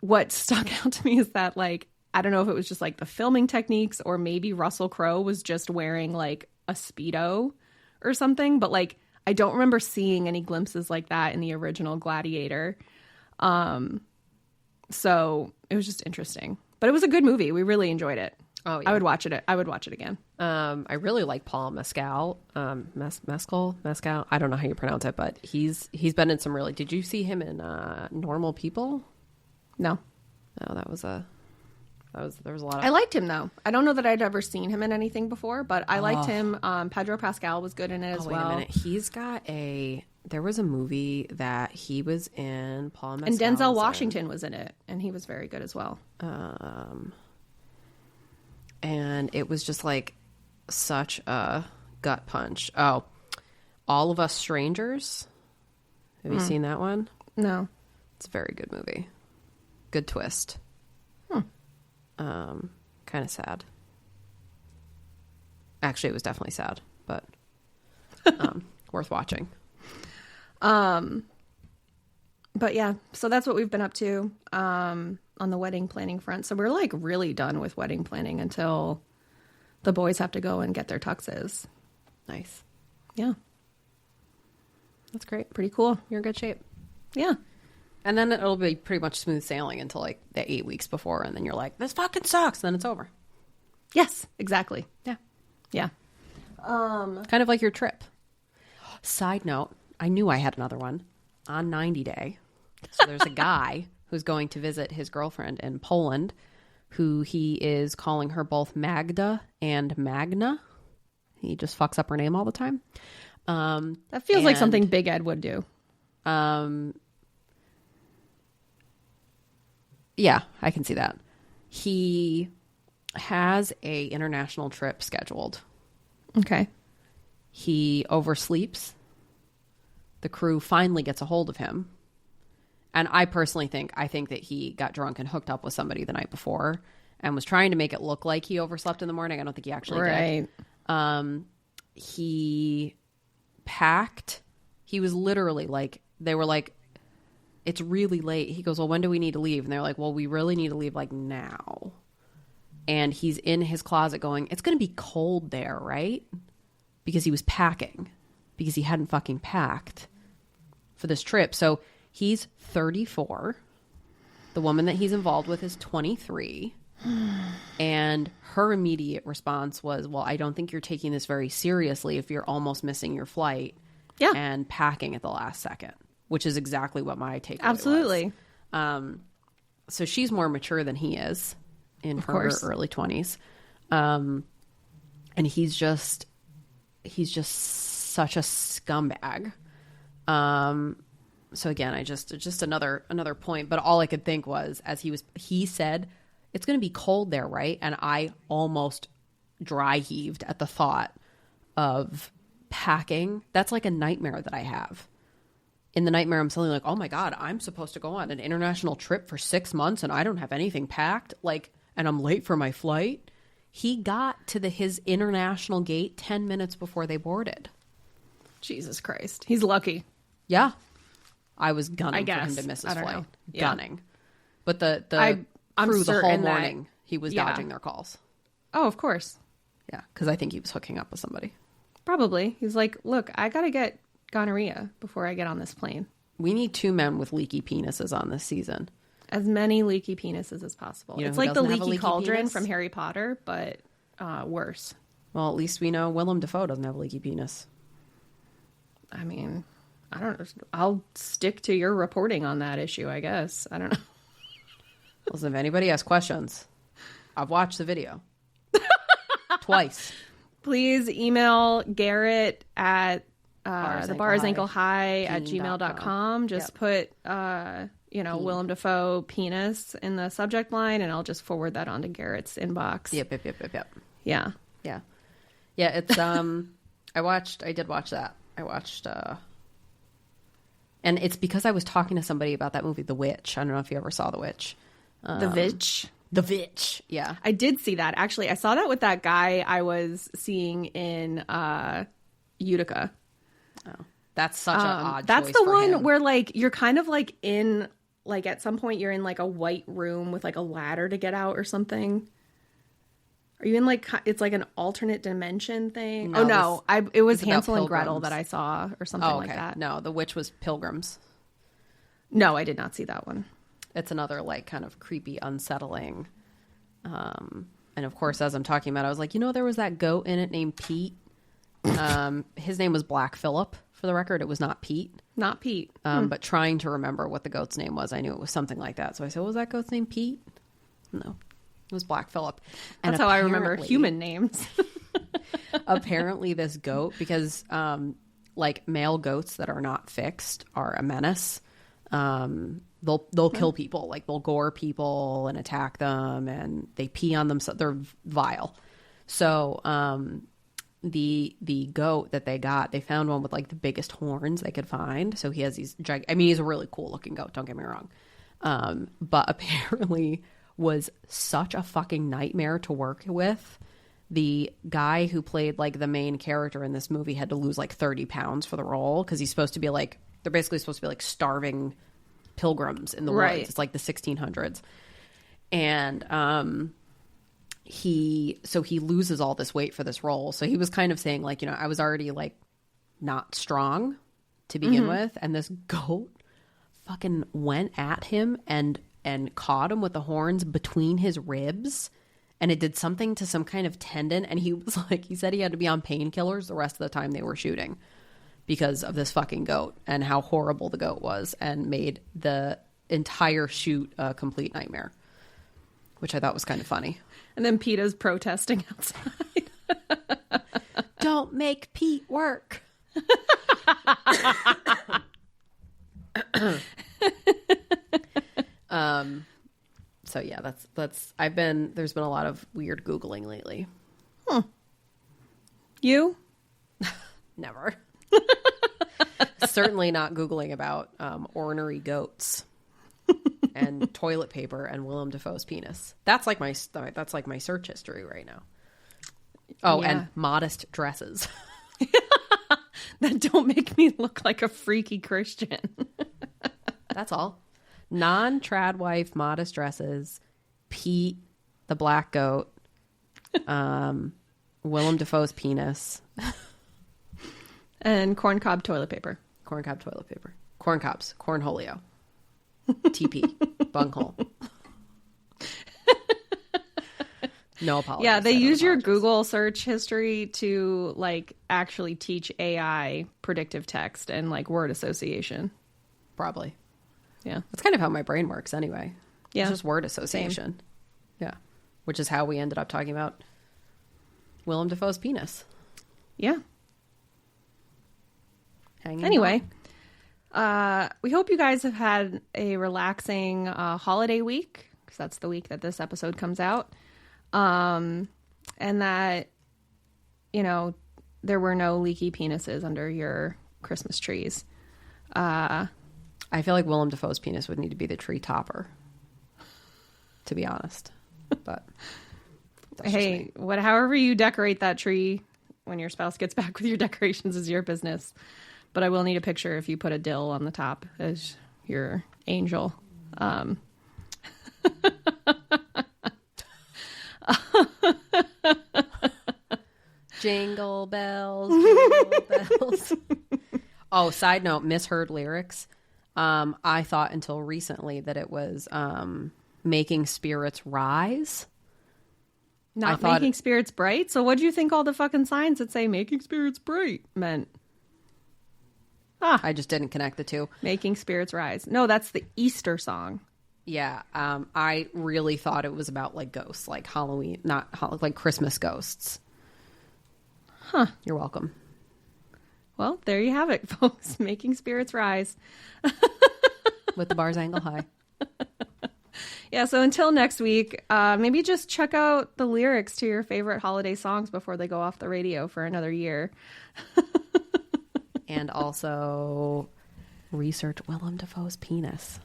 what stuck out to me is that, like, I don't know if it was just like the filming techniques, or maybe Russell Crowe was just wearing like a Speedo or something, but like I don't remember seeing any glimpses like that in the original Gladiator. So it was just interesting, but it was a good movie. We really enjoyed it. Oh yeah. I would watch it again. I really like Paul Mescal. Mescal. I don't know how you pronounce it, but he's been in some really. Did you see him in Normal People? No. Oh, there was a lot of. I liked him though. I don't know that I'd ever seen him in anything before, but I liked him. Pedro Pascal was good in it as well. Wait a minute. He's got there was a movie that he was in. Paul Mescal and Denzel Washington was in it, and he was very good as well. And it was just like such a gut punch. Oh, All of Us Strangers. Have you seen that one? No. It's a very good movie. Good twist. Kind of sad. Actually, it was definitely sad, but worth watching. But yeah, so that's what we've been up to on the wedding planning front. So we're like really done with wedding planning until the boys have to go and get their tuxes. Nice. Yeah. That's great. Pretty cool. You're in good shape. Yeah. And then it'll be pretty much smooth sailing until like the 8 weeks before, and then you're like, this fucking sucks. Then it's over. Yes, exactly. Yeah. Yeah. Kind of like your trip. Side note, I knew I had another one on 90 Day. So there's a guy who's going to visit his girlfriend in Poland, who he is calling her both Magda and Magna. He just fucks up her name all the time. That feels like something Big Ed would do. Yeah, I can see that. He has a international trip scheduled. Okay. He oversleeps. The crew finally gets a hold of him. And I personally think that he got drunk and hooked up with somebody the night before and was trying to make it look like he overslept in the morning. I don't think he actually did. He packed. He was literally like, they were like, it's really late. He goes, well, when do we need to leave? And they're like, well, we really need to leave like now. And he's in his closet going, it's going to be cold there, right? Because he was packing. Because he hadn't fucking packed for this trip. So He's 34. The woman that he's involved with is 23. And her immediate response was, well, I don't think you're taking this very seriously if you're almost missing your flight and packing at the last second, which is exactly what my takeaway Absolutely. was. So she's more mature than he is in her early 20s. And he's just such a scumbag. So again, just another point, but all I could think was he said, it's going to be cold there, right? And I almost dry heaved at the thought of packing. That's like a nightmare that I have. In the nightmare, I'm suddenly like, oh my God, I'm supposed to go on an international trip for 6 months and I don't have anything packed, and I'm late for my flight. He got to his international gate 10 minutes before they boarded. Jesus Christ. He's lucky. Yeah. I was gunning for him to miss his flight. Yeah. Gunning. But the crew the whole morning, he was dodging their calls. Oh, of course. Yeah, because I think he was hooking up with somebody. Probably. He's like, look, I got to get gonorrhea before I get on this plane. We need 2 men with leaky penises on this season. As many leaky penises as possible. You know it's like the leaky cauldron penis? from Harry Potter, but worse. Well, at least we know Willem Dafoe doesn't have a leaky penis. I mean, I don't know. I'll stick to your reporting on that issue, I guess. I don't know. Listen, if anybody has questions, I've watched the video. Twice. Please email Garrett at thebarsankleHigh@gmail.com. Just put, Willem Dafoe penis in the subject line, and I'll just forward that onto Garrett's inbox. Yep. Yeah. Yeah. Yeah, it's, I did watch that. I watched, and it's because I was talking to somebody about that movie, The Witch. I don't know if you ever saw The Witch. The Witch? The Witch, yeah. I did see that. Actually, I saw that with that guy I was seeing in Utica. Oh, that's such an odd That's choice the for one him. where, you're kind of, in, at some point you're in, a white room with, a ladder to get out or something. Are you in, it's an alternate dimension thing? No, it was about Hansel and pilgrims. Gretel that I saw or something like that. No, The Witch was Pilgrims. No, I did not see that one. It's another kind of creepy, unsettling. And of course, as I'm talking about, I was like, there was that goat in it named Pete. His name was Black Phillip, for the record. It was not Pete. Not Pete. But trying to remember what the goat's name was, I knew it was something like that. So I said, was that goat's name Pete? No, it was Black Phillip. And that's how I remember human names. Apparently this goat, because male goats that are not fixed are a menace. They'll kill people, they'll gore people and attack them, and they pee on themselves. They're vile. So the goat that they got, they found one with the biggest horns they could find. So he has these he's a really cool looking goat, don't get me wrong. But apparently was such a fucking nightmare to work with. The guy who played the main character in this movie had to lose 30 pounds for the role, because he's supposed to be they're basically supposed to be starving pilgrims in the woods. It's the 1600s. And he loses all this weight for this role. So he was kind of saying I was already not strong to begin with, and this goat fucking went at him and caught him with the horns between his ribs, and it did something to some kind of tendon, and he was he said he had to be on painkillers the rest of the time they were shooting because of this fucking goat and how horrible the goat was, and made the entire shoot a complete nightmare, which I thought was kind of funny. And then PETA's protesting outside. Don't make Pete work. So yeah, that's there's been a lot of weird Googling lately. You? Never. Certainly not Googling about ornery goats and toilet paper and Willem Dafoe's penis. That's my search history right now. Oh, yeah. And modest dresses. That don't make me look like a freaky Christian. That's all. Non-trad wife, modest dresses, Pete, the black goat, Willem Dafoe's penis. And corncob toilet paper. Corncob toilet paper. Corn cobs, cornholio, TP, bunghole. No apologies. Yeah, they use your Google search history to like actually teach AI predictive text and like word association. Probably. Yeah. That's kind of how my brain works anyway. Yeah. It's just word association. Same. Yeah. Which is how we ended up talking about Willem Dafoe's penis. Yeah. Anyway, we hope you guys have had a relaxing holiday week, because that's the week that this episode comes out. And that, you know, there were no leaky penises under your Christmas trees. I feel like Willem Dafoe's penis would need to be the tree topper, to be honest. But hey, however you decorate that tree when your spouse gets back with your decorations is your business. But I will need a picture if you put a dill on the top as your angel. Jingle bells, jingle bells. Oh, side note, misheard lyrics. I thought until recently that it was making spirits rise. Not making spirits bright? So what do you think all the fucking signs that say making spirits bright meant? I just didn't connect the two. Making spirits rise. No, that's the Easter song. Yeah. I really thought it was about like ghosts, like Halloween, like Christmas ghosts. Huh. You're welcome. Well, there you have it, folks. Making spirits rise. With the bars angle high. Yeah, so until next week, maybe just check out the lyrics to your favorite holiday songs before they go off the radio for another year. And also research Willem Dafoe's penis.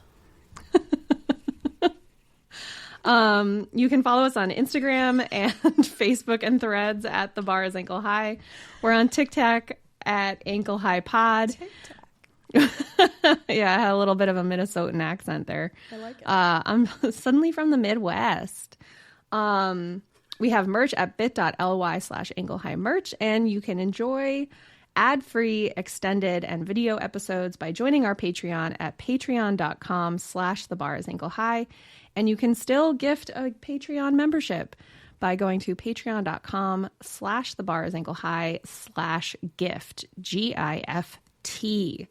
You can follow us on Instagram and Facebook and Threads at The Bar is Ankle High. We're on TikTok at Ankle High Pod. Yeah, I had a little bit of a Minnesotan accent there. I like it. I'm suddenly from the Midwest. We have merch at bit.ly/anklehighmerch, and you can enjoy ad-free, extended, and video episodes by joining our Patreon at patreon.com/thebarIsAnkleHigh. And you can still gift a Patreon membership by going to patreon.com/thebarIsAnkleHigh/gift, GIFT.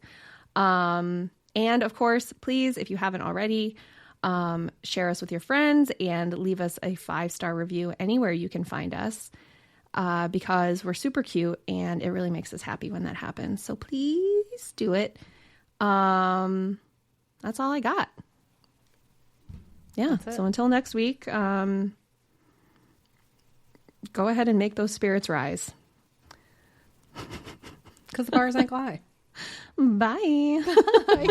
And of course, please, if you haven't already, share us with your friends and leave us a 5-star review anywhere you can find us, because we're super cute and it really makes us happy when that happens. So please do it. That's all I got. Yeah. So until next week, go ahead and make those spirits rise. Because the bar is ankle high. Bye. Bye.